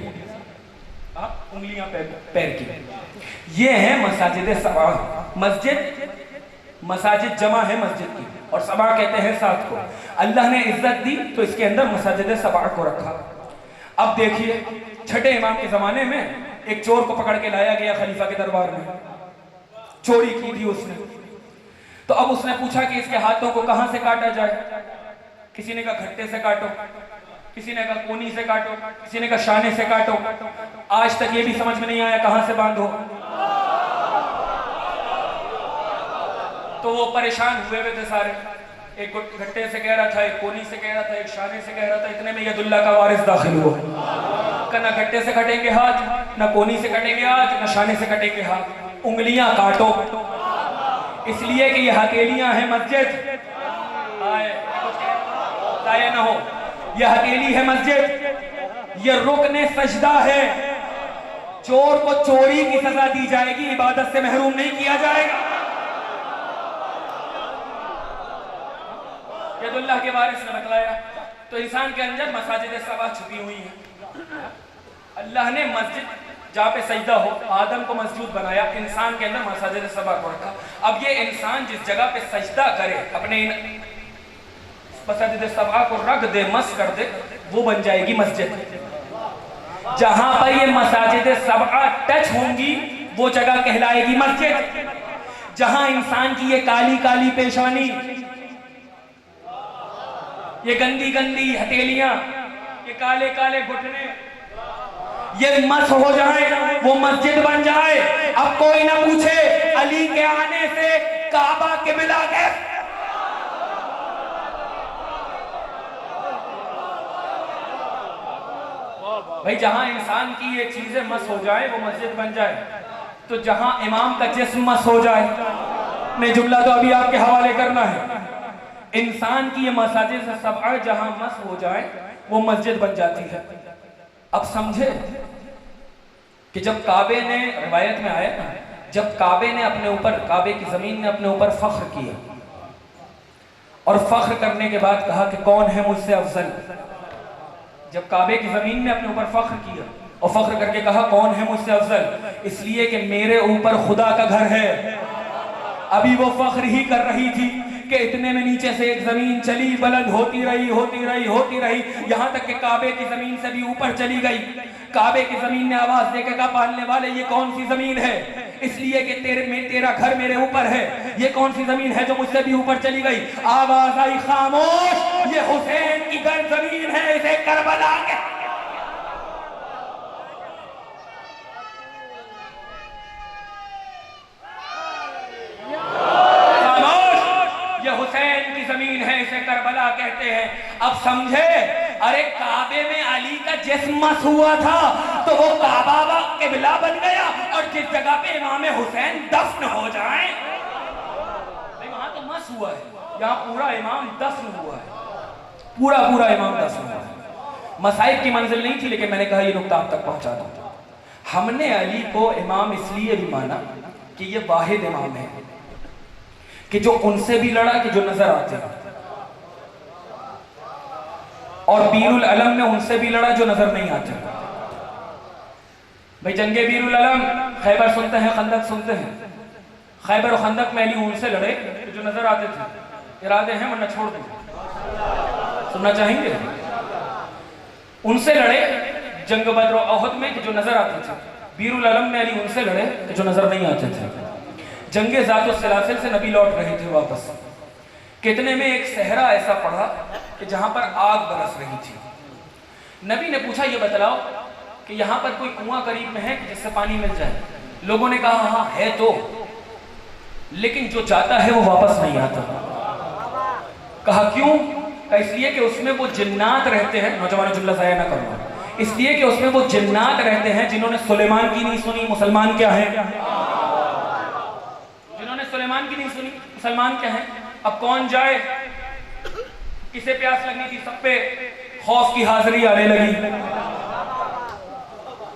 उंगलियां पैर की, ये है मसाजिद सबआ। मस्जिद, मसाजिद जमा है मस्जिद की, और सबआ कहते हैं सात को। अल्लाह ने इज्जत दी तो इसके अंदर मसाजिद सबआ को रखा। अब देखिए, छठे इमाम के जमाने में एक चोर को पकड़ के लाया गया खलीफा के दरबार में, चोरी की थी उसने। तो अब उसने पूछा कि इसके हाथों को कहां से काटा जाए। किसी ने कहा घट्टे से काटो, किसी ने कहा कोनी से काटो, किसी ने कहा शाने से काटो। आज तक ये भी समझ में नहीं आया कहां से बांधो। तो वो परेशान हुए हुए थे सारे, एक घट्टे से कह रहा था, एक कोनी से कह रहा था, एक शाने से कह रहा था। इतने में यदुल्ला का वारिस दाखिल हुआ। ना घट्टे से कटेंगे हाथ, ना कोनी से कटेंगे हाथ, ना शाने से कटेंगे हाथ, उंगलियां काटो, इसलिए कि ये हथेलियां हैं मस्जिद। आए ना हो, यह हथेली है मस्जिद, यह रुकने सजदा है। चोर को चोरी की सजा दी जाएगी, इबादत से महरूम नहीं किया जाएगा। यदुल्लाह के वारिस ने बतलाया। तो इंसान के अंदर मसाजिद सबआ छुपी हुई है। अल्लाह ने मस्जिद जहाँ पे सजदा हो, आदम को मस्जिद बनाया, इंसान के अंदर मसाजिद सबआ को रखा। अब ये इंसान जिस जगह पे सजदा करे, अपने मसाजिद सबआ को रख दे, मस कर दे, वो बन जाएगी मस्जिद। जहां पर ये मसाजिद सबआ टच होंगी वो जगह कहलाएगी मस्जिद। जहां इंसान की ये काली काली पेशानी, ये गंदी गंदी हथेलियां, ये काले काले घुटने, ये मस हो जाए, वो मस्जिद बन जाए। अब कोई ना पूछे अली के आने से काबा किबला है। भाई जहां इंसान की ये चीजें मस हो जाए वो मस्जिद बन जाए, तो जहां इमाम का जिस्म मस हो जाए, मैं जुमला तो अभी आपके हवाले करना है, इंसान की ये मसाजिद से सब जहां मस हो जाए वो मस्जिद बन जाती है। अब समझे कि जब काबे ने, रिवायत में आया ना, जब काबे ने अपने ऊपर, काबे की जमीन ने अपने ऊपर फख्र किया और फख्र करने के बाद कहा कि कौन है मुझसे अफजल, जब काबे की जमीन ने अपने ऊपर फख्र किया और फख्र करके कहा कौन है मुझसे अफजल, इसलिए कि मेरे ऊपर खुदा का घर है। अभी वो फख्र ही कर रही थी कि इतने में नीचे से एक जमीन चली, बुलंद होती रही होती रही होती रही, यहां तक कि काबे की जमीन से भी ऊपर चली गई। काबे की जमीन ने आवाज देकर कहा पालने वाले ये कौन सी जमीन है, इसलिए कि तेरा घर मेरे ऊपर है, ये कौन सी जमीन है जो मुझसे भी ऊपर चली गई। आवाज आई खामोश, ये हुसैन की घर जमीन है, इसे करबला के। जमीन है, इसे करबला कहते हैं। अब समझे, अरे काबे में अली का जिस्म मस हुआ था तो वो काबा किबला बन गया, और जिस जगह पे इमाम हुसैन दफन हो जाए वहां तो मस हुआ है, यहाँ पूरा इमाम दफन हुआ है, पूरा इमाम दफन हुआ है। मसाइब की मंजिल नहीं थी, लेकिन मैंने कहा ये नुक्ता आप तक पहुंचा दूं। हमने अली को इमाम इसलिए भी माना कि ये वाहिद इमाम है कि जो उनसे भी लड़ा कि जो नजर आते हैं, और बीरुल अलम में उनसे भी लड़ा जो नजर नहीं आते। भाई जंगे बीरुल अलम, खैबर सुनते हैं, खंदक सुनते हैं, खैबर और खंदक में अली उनसे लड़े जो नजर आते थे। इरादे हैं वरना छोड़ दो, सुनना चाहेंगे? उनसे लड़े जंग बद्र और ओहद में कि जो नजर आते थे। बीरुल अलम में अली उनसे लड़े कि जो नजर नहीं आते थे। जंगे ज़ातो सलासिल से नबी लौट रहे थे वापस, कितने में एक सहरा ऐसा पड़ा कि जहां पर आग बरस रही थी। नबी ने पूछा ये बतलाओ कि यहां पर कोई कुआं करीब में है कि जिससे पानी मिल जाए। लोगों ने कहा हाँ है तो, लेकिन जो जाता है वो वापस नहीं आता। कहा क्यों? कहा इसलिए कि उसमें वो जिन्नात रहते हैं, नौजवान जुमला ज़ाया ना करूंगा, इसलिए कि उसमें वो जिन्नात रहते हैं जिन्होंने सुलेमान की नहीं सुनी मुसलमान क्या है, जिन्होंने सुलेमान की नहीं सुनी मुसलमान क्या है। अब कौन जाए, किसे प्यास लगनी थी, सब पे खौफ की हाजिरी आने लगी।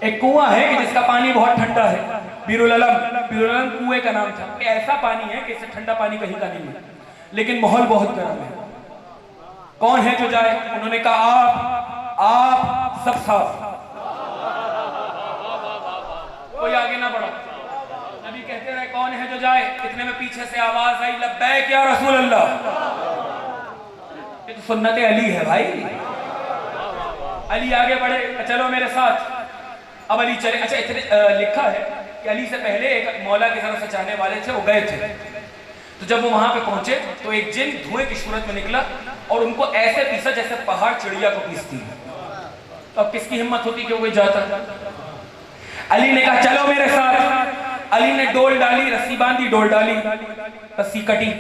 एक कुआं है कि जिसका पानी बहुत ठंडा है, बीरुल अलम कुएं का नाम था। ऐसा पानी है कि इससे ठंडा पानी कहीं का नहीं है, लेकिन माहौल बहुत गर्म है। कौन है जो जाए? उन्होंने कहा आप सब साफ, कोई आगे ना बढ़ा। नबी कहते रहे कौन है जो जाए। इतने में पीछे से आवाज आई लब्बैक या रसूल अल्लाह। ये तो सुन्नत अली है भाई। अली आगे बढ़े, चलो मेरे साथ। अब अली चले। अच्छा इतने लिखा है कि अली से पहले एक मौला की तरफ से चाहने वाले थे, वो गए थे। तो जब वो वहां पे पहुंचे तो एक जिन धुएं की सूरत में निकला और उनको ऐसे पीसा जैसे पहाड़ चिड़िया को पीसती है। तो अब किसकी हिम्मत होती कि वो कोई जाता? अली ने कहा चलो मेरे साथ। अली ने डोल डाली, रस्सी बांधी, डोल डाली, रस्सी कटी।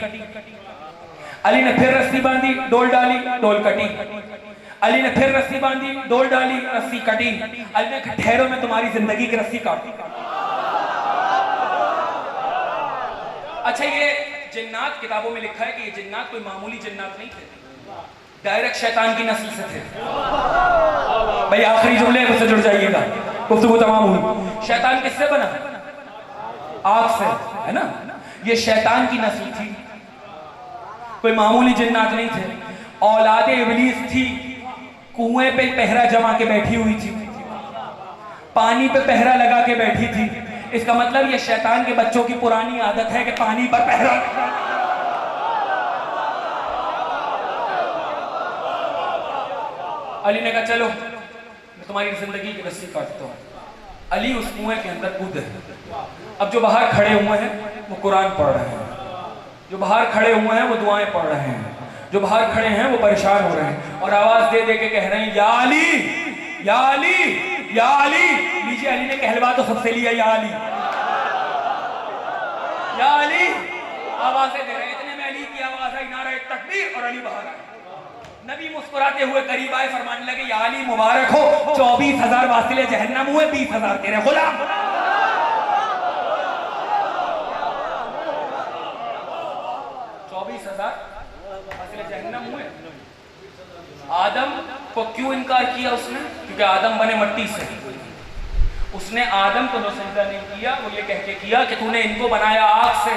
अली ने फिर रस्सी बांधी, डोल डाली, डोल कटी। अली ने फिर रस्सी बांधी, डोल डाली, रस्सी कटी। अली ने कहा ठहरो मैं तुम्हारी जिंदगी की रस्सी काटती। अच्छा ये जिन्नात, किताबों में लिखा है कि ये जिन्नात कोई मामूली जिन्नात नहीं थे, डायरेक्ट शैतान की नस्ल से थे। भाई आखिरी जुमले मुझसे जुड़ जाइएगा, गुफ्तगू तमाम हुई। शैतान किससे बना? आग से, है ना? ये शैतान की नस्ल थी, कोई मामूली जिन्नात नहीं थे। औलादे इब्लीस थी, कुएं पे पहरा जमा के बैठी हुई थी, पानी पे पहरा लगा के बैठी थी। इसका मतलब ये शैतान के बच्चों की पुरानी आदत है कि पानी पर पहरा। अली ने कहा चलो मैं तुम्हारी जिंदगी की रस्सी काटता हूं। अली उस कुएं के अंदर कूदे। अब जो बाहर खड़े हुए हैं वो कुरान पढ़ रहे हैं, जो बाहर खड़े हुए हैं वो दुआएं पढ़ रहे हैं, जो बाहर खड़े हैं वो परेशान हो रहे हैं और आवाज दे दे के कह रहे हैं या अली, या अली, या अली। लीजिए, अली ने कहलवा तो सबसे लिया, या अली, या अली। आवाजें दे रहे हैं, इतने में अली की आवाज आई, नारा तकबीर, और अली बाहर आए। नबी मुस्कुराते हुए करीब आए, फरमाने लगे या अली मुबारक हो, 24,000 वासिले जहन्नम हुए, 20,000 तेरे गुलाम। 24,000 वासिले जहन्नम हुए। आदम को क्यों इनकार किया उसने? क्योंकि आदम बने मट्टी से। उसने आदम को जो सजदा नहीं किया वो ये कह के किया कि तूने इनको बनाया आग से,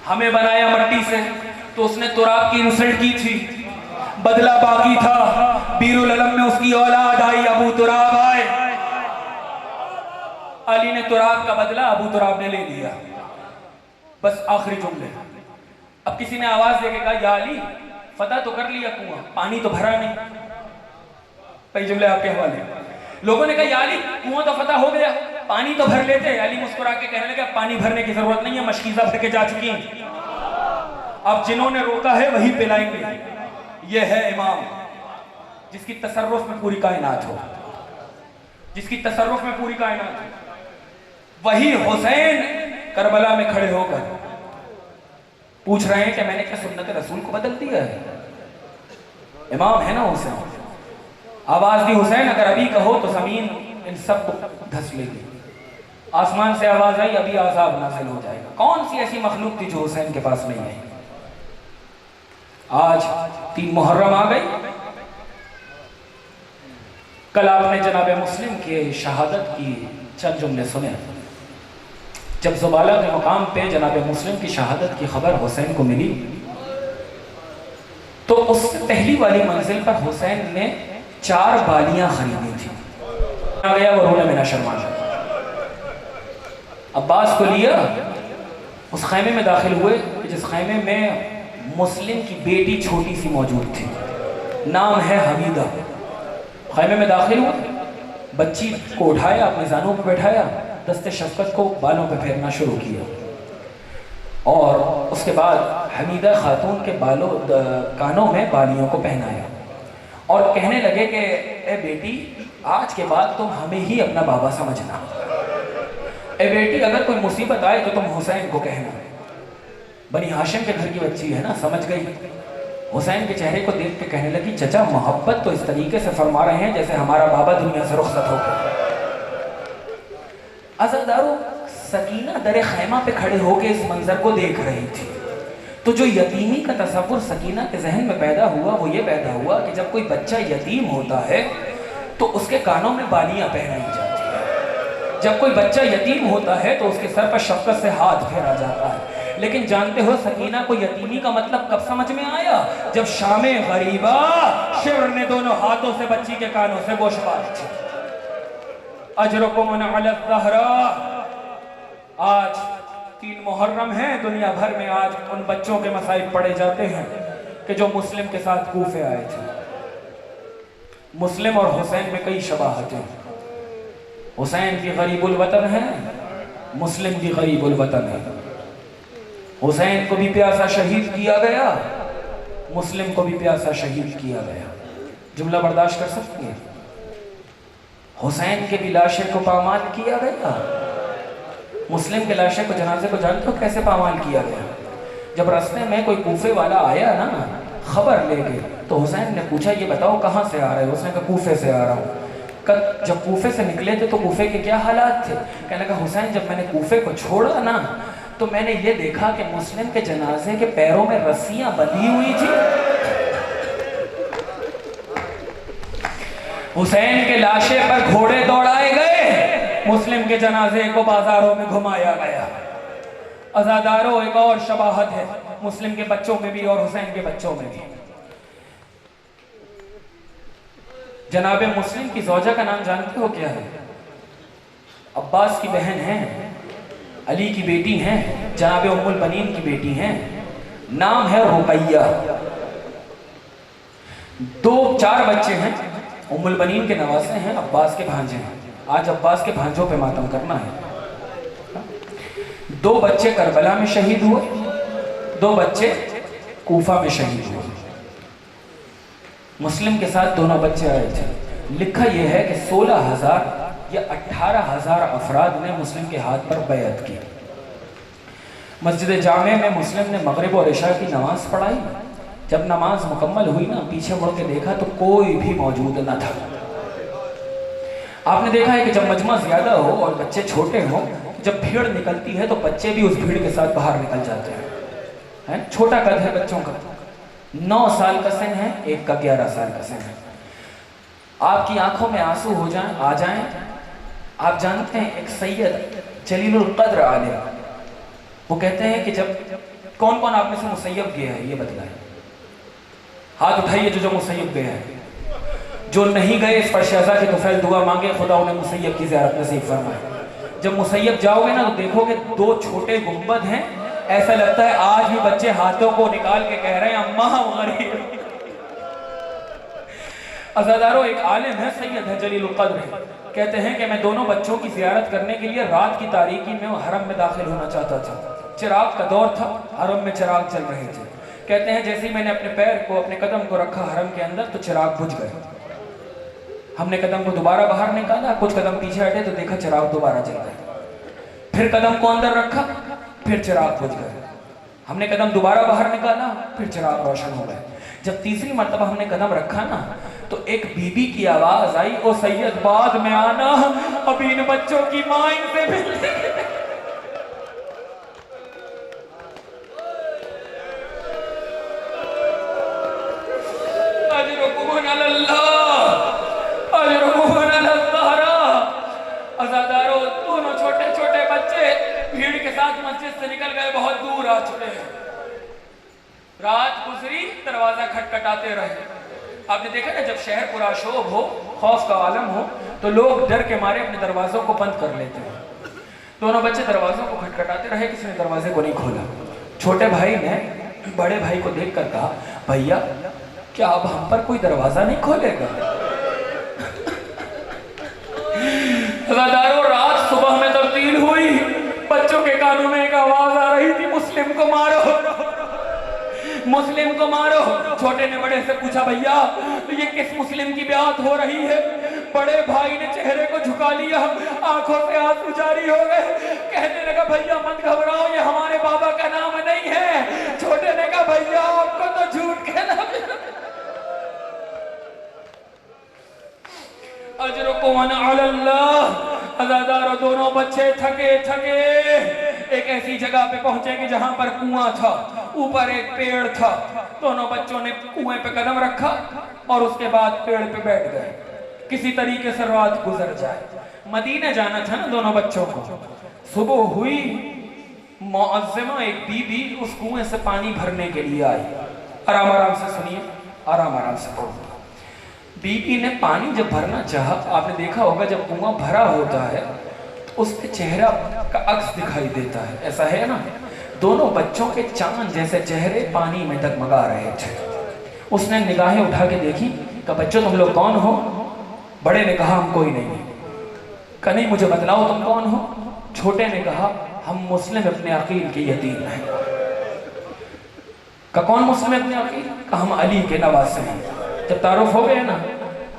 हमें बनाया मट्टी से। तो उसने तुराब की इंसल्ट की थी, बदला बाकी था। बीरुल अलम में उसकी औलाद आई, अबू तुराब आए। अली ने तुराब का बदला अबू तुराब ने ले लिया। बस आखिरी जुमले। अब किसी ने आवाज देके कहा या अली फतह तो कर लिया कुआं, पानी तो भरा नहीं। कई जुमले आपके हवाले। लोगों ने कहा या अली कुआं तो फतह हो गया, पानी तो भर लेते। अली मुस्कुरा के कहने लगे पानी भरने की जरूरत नहीं है, मशकीजा भर के जा चुकी हैं। अब जिन्होंने रोका है वही पिलाएंगे। ये है इमाम जिसकी तसर्रुफ में पूरी कायनात हो, जिसकी तसर्रुफ में पूरी कायनात हो। वही हुसैन करबला में खड़े होकर पूछ रहे हैं कि मैंने क्या सुन्नत रसूल को बदल दिया है? इमाम है ना हुसैन। आवाज दी हुसैन, अगर अभी कहो तो जमीन इन सब को धस लेगी। आसमान से आवाज आई, अभी आजाब नाज़िल हो जाएगा। कौन सी ऐसी मखलूक थी जो हुसैन के पास नहीं आई? आज 3 मुहर्रम आ गई। कल आपने जनाब मुस्लिम के शहादत की चंद जुमले सुने। जब ज़ुबाला के मुकाम पे जनाब मुस्लिम की शहादत की खबर हुसैन को मिली तो उससे पहली वाली मंजिल पर हुसैन ने 4 बालियां खरीदी थी। आ गया वो रोने में ना शर्मा। अब्बास को लिया, उस खैमे में दाखिल हुए जिस खैमे में मुस्लिम की बेटी छोटी सी मौजूद थी, नाम है हमीदा। खैमे में दाखिल हुए, बच्ची को उठाया, अपने जानों पर बैठाया, दस्ते शफकत को बालों पर फेरना शुरू किया और उसके बाद हमीदा खातून के कानों में बालियों को पहनाया और कहने लगे कि ए बेटी, आज के बाद तुम हमें ही अपना बाबा समझना। ए बेटी, अगर कोई मुसीबत आए तो तुम हुसैन को कहना। बनी हाशिम के घर की बच्ची है ना, समझ गई। हुसैन के चेहरे को देख के कहने लगी, चचा मोहब्बत तो इस तरीके से फरमा रहे हैं जैसे हमारा बाबा दुनिया से रुखसत हो गया। अज़ादारों, सकीना दरे खैमा पे खड़े होके इस मंजर को देख रही थी। तो जो यतीमी का तसव्वुर सकीना के जहन में पैदा हुआ वो ये पैदा हुआ कि जब कोई बच्चा यतीम होता है तो उसके कानों में बालियां पहनाई जाती है। जब कोई बच्चा यतीम होता है तो उसके सर पर शफकत से हाथ फेरा जाता है। लेकिन जानते हो सकीना को यतीमी का मतलब कब समझ में आया? जब शामे गरीबा शिवर ने दोनों हाथों से बच्ची के कानों से गोश बांधी थी। अजरुकुम अला ज़हरा। आज 3 मुहर्रम है, दुनिया भर में आज उन बच्चों के मसाइब पढ़े जाते हैं कि जो मुस्लिम के साथ कूफे आए थे। मुस्लिम और हुसैन में कई शबाहतें। हुसैन की गरीबुल वतन है, मुस्लिम की गरीबुल वतन है। हुसैन को भी प्यासा शहीद किया गया, मुस्लिम को भी प्यासा शहीद किया गया। जुमला बर्दाश्त कर सकती है? हुसैन के भी लाशें को पामाल किया गया, मुस्लिम के लाशें को, जनाजे को जानते हो कैसे पामाल किया गया? जब रास्ते में कोई कूफे वाला आया ना खबर लेके, तो हुसैन ने पूछा ये बताओ कहाँ से आ रहे हो? उसने कहा कूफे से आ रहा हूँ। जब कूफे से निकले थे तो कूफे के क्या हालात थे? कहने लगा हुसैन, जब मैंने कूफे को छोड़ा ना तो मैंने ये देखा कि मुस्लिम के जनाजे के पैरों में रस्सियां बंधी हुई थी। हुसैन के लाशे पर घोड़े दौड़ाए गए, मुस्लिम के जनाजे को बाजारों में घुमाया गया। अज़ादारों, एक और शबाहत है मुस्लिम के बच्चों में भी और हुसैन के बच्चों में भी। जनाबे मुस्लिम की ज़ौजा का नाम जानते हो क्या है? अब्बास की बहन है, अली की बेटी हैं, जनाबे उम्मुल बनीन की बेटी हैं, नाम है रुकैया। 4 बच्चे हैं, उम्मुल बनीन के नवासे हैं, अब्बास के भांजे हैं। आज अब्बास के भांजों पे मातम करना है। 2 बच्चे करबला में शहीद हुए, 2 बच्चे कूफा में शहीद हुए। मुस्लिम के साथ दोनों बच्चे आए थे। लिखा यह है कि 16,000 या 18,000 अफराद ने मुस्लिम के हाथ पर बैअत की। मस्जिद जामे में मुस्लिम ने मगरिब और इशा की नमाज पढ़ाई। जब नमाज मुकम्मल हुई ना, पीछे मुड़ के देखा तो कोई भी मौजूद न था। आपने देखा है कि जब मजमा ज्यादा हो और बच्चे छोटे हों, जब भीड़ निकलती है तो बच्चे भी उस भीड़ के साथ बाहर निकल जाते हैं। छोटा कद है बच्चों का, 9 साल का सिन है, एक का 11 साल का सिन है। आपकी आंखों में आंसू हो जाएं, आ जाएं। आप जानते हैं एक सैयद जलीलुल कद्र आलिम, वो कहते हैं कि जब कौन कौन आप में से मुसैयब गया है ये बतलाएं। हाथ उठाइए जो मुसैयब गया है। जो नहीं गए इस पर शहज़ा की तुफैल दुआ मांगे, खुदा उन्हें मुसैयब की ज़ियारत नसीब फरमाए। जब मुसैयब जाओगे ना तो देखोगे 2 छोटे गुंबद हैं, ऐसा लगता है आज भी बच्चे हाथों को निकाल के कह रहे हैं अम्मा हमारी। अज़ादारों, एक आलिम है, सैयद है, जलीलुल कद्र है, कहते हैं कि मैं दोनों बच्चों की ज़ियारत करने के लिए रात की तारीकी में हरम में दाखिल होना चाहता था। चिराग का दौर था, हरम में चिराग चल रहे थे। कहते हैं जैसे ही मैंने अपने पैर को, अपने कदम को रखा हरम के अंदर तो चिराग बुझ गए। हमने कदम को दोबारा बाहर निकाला, कुछ कदम पीछे हटे तो देखा चिराग दोबारा जल गए। फिर कदम को अंदर रखा, फिर चिराग बुझ गए। हमने कदम दोबारा बाहर निकाला, फिर चिराग रोशन हो गए। जब तीसरी मर्तबा हमने कदम रखा ना तो एक बीबी की आवाज आई, ओ सैयद बाद में आना, अभी इन बच्चों की मां इनसे मिलने। दोनों छोटे छोटे बच्चे भीड़ के साथ मस्जिद से निकल गए, बहुत दूर आ चुके हैं। रात गुजरी, दरवाजा खटखटाते रहे। आपने देखा ना, जब शहर पूरा शोभ हो, खौफ का आलम हो, तो लोग डर के मारे अपने दरवाजों को बंद कर लेते हैं। दोनों बच्चे दरवाजों को खटखटाते रहे, किसी ने दरवाजे को नहीं खोला। छोटे भाई ने बड़े भाई को देखकर कहा, भैया क्या अब हम पर कोई दरवाजा नहीं खोलेगा? रात सुबह में तब्दील हुई। बच्चों के कानों में एक आवाज आ रही थी, मुस्लिम को मारो, मुस्लिम को मारो। छोटे ने बड़े से पूछा, भैया ये किस मुस्लिम की ब्यात हो रही है? बड़े भाई ने चेहरे को झुका लिया, आंखों से आंसू जारी हो गए। कहने लगा, भैया मत घबराओ, ये हमारे बाबा का नाम नहीं है। छोटे ने कहा, भैया आपको तो झूठ कहना। अजरुकुम अलल्लाह। अज़ादारों, दोनों बच्चे थके थके एक ऐसी जगह पे पहुंचे कि जहां पर कुआं था, ऊपर एक पेड़ था। दोनों बच्चों ने कुएं पे कदम रखा और उसके बाद पेड़ पे बैठ गए। किसी तरीके से रात गुजर जाए। मदीने जाना था ना दोनों बच्चों को। सुबह हुई, मुअज्जिमा एक बीबी उस कुएं से पानी भरने के लिए आई। आराम आराम से सुनिए, आराम आराम से पढ़ो। बीबी ने पानी जब भरना चाहा, आपने देखा होगा जब कुआं भरा होता है तो उसके चेहरा का अक्स दिखाई देता है, ऐसा है ना। दोनों बच्चों के चांद जैसे चेहरे पानी में डगमगा रहे थे। उसने निगाहें उठा के देखी, कहा, बच्चों तुम लोग कौन हो? बड़े ने कहा, हम कोई नहीं। कहा, नहीं मुझे बतलाओ तुम कौन हो? छोटे ने कहा, हम मुस्लिम अपने अकील के यतीम हैं। कहा, कौन मुस्लिम अपने अकील? कहा, हम अली के नवासे हैं। जब तारुफ हो गए ना,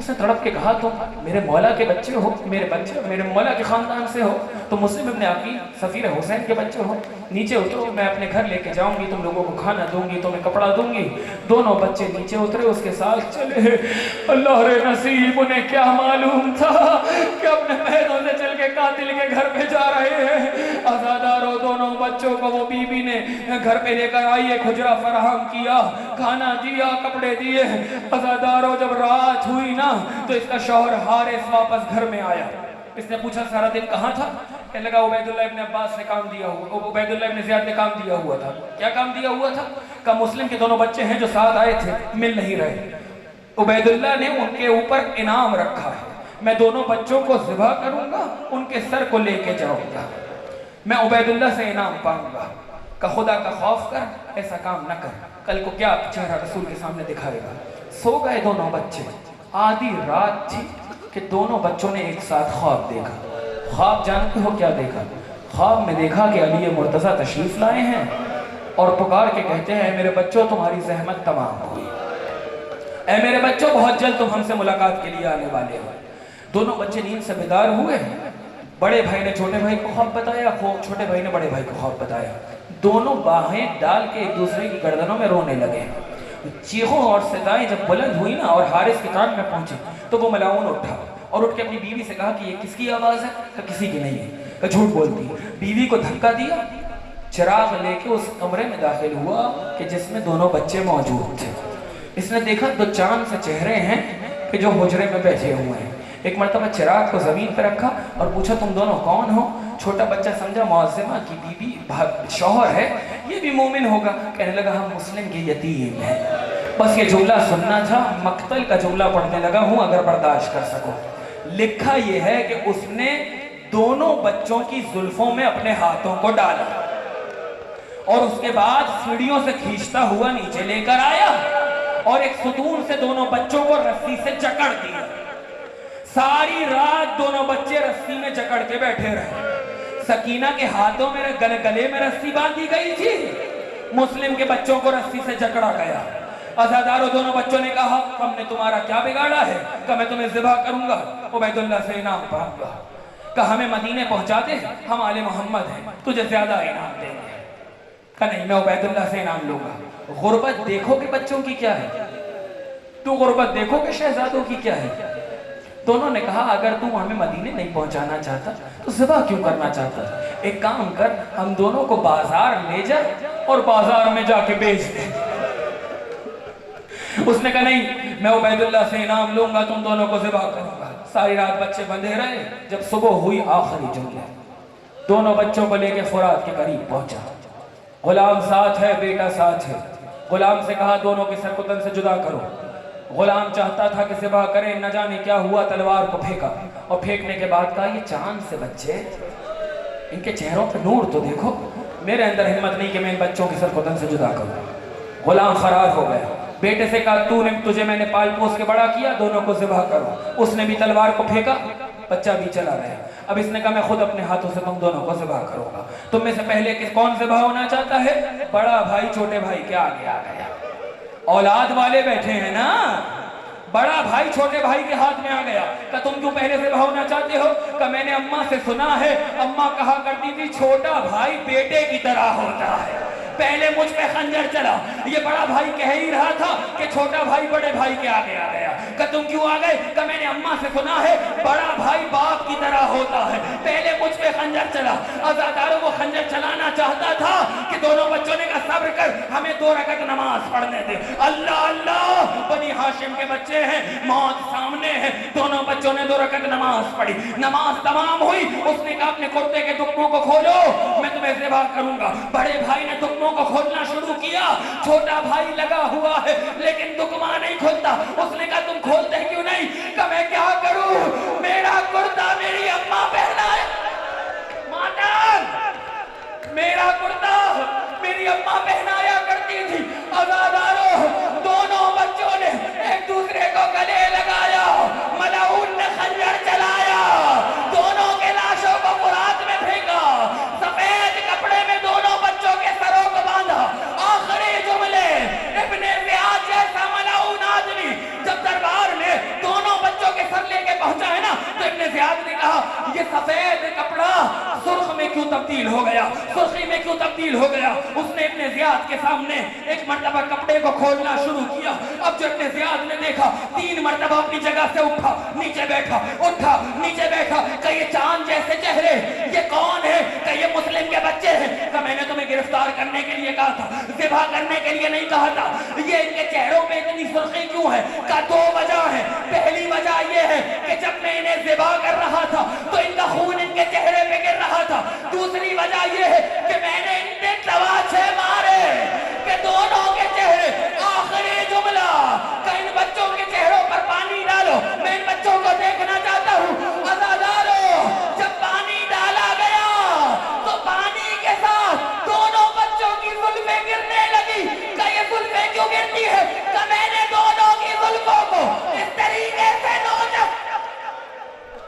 उसने तड़प के कहा, तुम मेरे मौला के बच्चे हो, मेरे बच्चे मेरे मौला के खानदान से हो, तुम मुस्लिम इब्न अकील सफीर हुसैन के बच्चे हो। नीचे उतरो, मैं अपने घर लेके जाऊंगी, तुम लोगों को खाना दूंगी, तुम्हें कपड़ा दूंगी। दोनों बच्चे नीचे उतरे, उसके साथ चले। अल्लाह रे नसीब, उन्हें क्या मालूम था कि अपने पैरों से चल के कातिल के घर पे जा रहे हैं। आज़ादारों, दोनों बच्चों को वो बीबी ने घर पे लेकर आई, एक हुजरा फराहम किया, खाना दिया, कपड़े दिए। आज़ादारों, जब रात हुई ना तो इसका शौहर हारिस वापस घर में आया। इसने पूछा, सारा दिन कहाँ था? कहने लगा, उबैदुल्लाह इब्न अब्बास ने काम दिया हुआ, उबैदुल्लाह इब्न ज़ियाद ने काम दिया हुआ था। क्या काम दिया हुआ था? का मुस्लिम के दोनों बच्चे हैं जो साथ आए थे, मिल नहीं रहे। उबैदुल्लाह ने उनके ऊपर इनाम रखा है, मैं दोनों बच्चों को ज़िबा करूंगा, उनके सर को लेके जाऊंगा, मैं उबैदुल्लाह से इनाम पाऊंगा। का खुदा का खौफ कर, ऐसा काम न कर, कल को क्या चेहरा रसूल के सामने दिखाएगा। सो गए दोनों बच्चे। आधी रात थी कि दोनों बच्चों ने एक साथ ख्वाब देखा। ख्वाब जानते हो क्या देखा? ख्वाब में देखा कि अली मुर्तज़ा तशरीफ लाए हैं और पुकार के कहते हैं, मेरे बच्चों तुम्हारी जहमत तमाम हुई। ऐ मेरे बच्चों, बहुत जल्द तुम हमसे मुलाकात के लिए आने वाले हो। दोनों बच्चे नींद से बेदार हुए। बड़े भाई ने छोटे भाई को ख्वाब बताया, छोटे भाई ने बड़े भाई को ख्वाब बताया। दोनों बाहें डाल के एक दूसरे की गर्दनों में रोने लगे। चीखों और सदाएं जब बुलंद हुई ना और हारिस के कान में पहुंची तो वो मलाउन उठा और उठ के अपनी बीवी से कहा कि ये किसकी आवाज़ है? कहा किसी की नहीं है। झूठ बोलती। बीवी को धक्का दिया, चिराग लेके उस कमरे में दाखिल हुआ कि जिसमें दोनों बच्चे मौजूद थे। इसने देखा दो चांद से चेहरे हैं कि जो हुजरे में बैठे हुए हैं। एक मरतबा चिराग को जमीन पर रखा और पूछा तुम दोनों कौन हो? छोटा बच्चा समझा मुअज्जिमा की बीवी शौहर है, ये भी मोमिन होगा। कहने लगा हम मुस्लिम के यतीम हैं। बस ये जुमला सुनना था, मक्तल का जुमला पढ़ने लगा हूँ अगर बर्दाश्त कर सको। लिखा ये है कि उसने दोनों बच्चों की जुल्फों में अपने हाथों को डाला और उसके बाद सीढ़ियों से खींचता हुआ नीचे लेकर आया और एक सुतून से दोनों बच्चों को रस्सी से जकड़ दिया। सारी रात दोनों बच्चे रस्सी में जकड़ के बैठे रहे। सकीना के हाथों में गले में रस्सी बांधी गई थी, मुस्लिम के बच्चों को रस्सी से जकड़ा गया। अज़ादारों दोनों बच्चों ने कहा हमने तुम्हारा क्या बिगाड़ा है? कहा मैं तुम्हें ज़िबा करूंगा, उबैदुल्लाह से इनाम पाऊंगा। कहा हमें मदीने पहुंचा दे, हम आले मोहम्मद हैं, तुझे ज्यादा इनाम देंगे। कहा नहीं, मैं उबैदुल्लाह से इनाम लूंगा। गुर्बत देखो कि बच्चों की क्या है, तू गुर्बत देखो कि शहजादों की क्या है। दोनों ने कहा अगर तू हमें मदीने नहीं पहुंचाना चाहता तो ज़िबा क्यों करना चाहता? एक काम कर, हम दोनों को बाजार ले जा और बाजार में जाके बेच दे। उसने कहा नहीं, मैं उबैदुल्लाह से इनाम लूंगा, तुम दोनों को ज़िबा करूंगा। सारी रात बच्चे बंधे रहे। जब सुबह हुई आखिरी जुमला, दोनों बच्चों को लेकर फुरात के करीब पहुंचा। गुलाम साथ है, बेटा साथ है। गुलाम से कहा दोनों के सर को तन से जुदा करो। गुलाम चाहता था कि ज़िबा करे, न जाने क्या हुआ, तलवार को फेंका और फेंकने के बाद कहा ये चांद से बच्चे, इनके चेहरों पर नूर तो देखो। मेरे अंदर हिम्मत नहीं कि मैं इन बच्चों के सर को तन से जुदा करूं। गुलाम फरार हो गया। बेटे से कहा तुझे मैंने पाल पोस के बड़ा किया, दोनों को ज़िबा करो। उसने भी तलवार को फेंका, बच्चा भी चला गया। अब इसने कहा मैं खुद अपने हाथों से तुम दोनों को ज़िबा करूंगा। तुम में से पहले कौन ज़िबा होना चाहता है? बड़ा भाई छोटे भाई के आगे आ गया। औलाद वाले बैठे हैं ना, बड़ा भाई छोटे भाई के हाथ में आ गया। क्या तुम क्यों पहले से होना चाहते हो? क्या मैंने अम्मा से सुना है, अम्मा कहा करती थी छोटा भाई बेटे की तरह होता है। पहले मुझ पे खंजर चला। ये बड़ा भाई कह ही रहा था कि छोटा भाई बड़े भाई के आगे आ गया। क्या तुम क्यों आ गए? क्या मैंने अम्मा से सुना है बड़ा भाई बाप की तरह होता है। पहले मुझ पे खंजर चला। अज़ादारों को खंजर चलाना चाहता था कि दोनों बच्चों ने कहा सब्र कर, हमें 2 रकअत नमाज पढ़ने दे। अल्लाह अल्लाह, बनी हाशिम के बच्चे हैं, मौत सामने है। दोनों बच्चों ने 2 रकअत नमाज पढ़ी। नमाज तमाम हुई। उसने कहा अपने कुर्ते के दुक्कों को खोलो, मैं तुम्हें ज़िबा करूंगा। बड़े भाई ने दुक्कों को खोलना शुरू किया। छोटा भाई लगा हुआ है लेकिन दुकमा नहीं खुलता। उसने कहा तुम खोलते क्यों नहीं? कहा मैं क्या करूं, मेरा कुर्ता मेरी अम्मा पहना है। मातम, मेरा कुर्ता मेरी अम्मा पहनाया करती थी। अज़ादारों दोनों बच्चों ने एक दूसरे को गले लगाया। मलाऊन ने खंजर चलाया, दोनों के लाशों को फुरात में फेंका। सफेद कपड़े में दोनों बच्चों के सरों को बांधा। आखिरी जुमले, इब्ने ज़ियाद जैसा मलाऊन आदमी जब दरबार में दोनों बच्चों के सर लेके पहुंचा है ना, तो इब्ने ज़ियाद ने कहा ये सफेद कपड़ा सुर्ख में क्यों तब्दील हो गया, सुर्खी में क्यों तब्दील हो गया। उसने इब्ने ज़ियाद के सामने एक मर्तबा कपड़े को खोलना शुरू किया। अब जो इब्ने ज़ियाद ने देखा 3 मर्तबा अपनी जगह से उठा नीचे बैठा, उठा नीचे बैठा। कहा ये चांद जैसे चेहरे, ये कौन है? कहा ये मुस्लिम के बच्चे हैं। कहा मैंने तुम्हें गिरफ्तार करने के लिए कहा था, ज़िबा करने के लिए नहीं कहा था। ये इनके चेहरों पे इतनी सुर्खी क्यों है? कहा 2 वजह है। पहली वजह ये है कि जब मैं इन्हें ज़िबा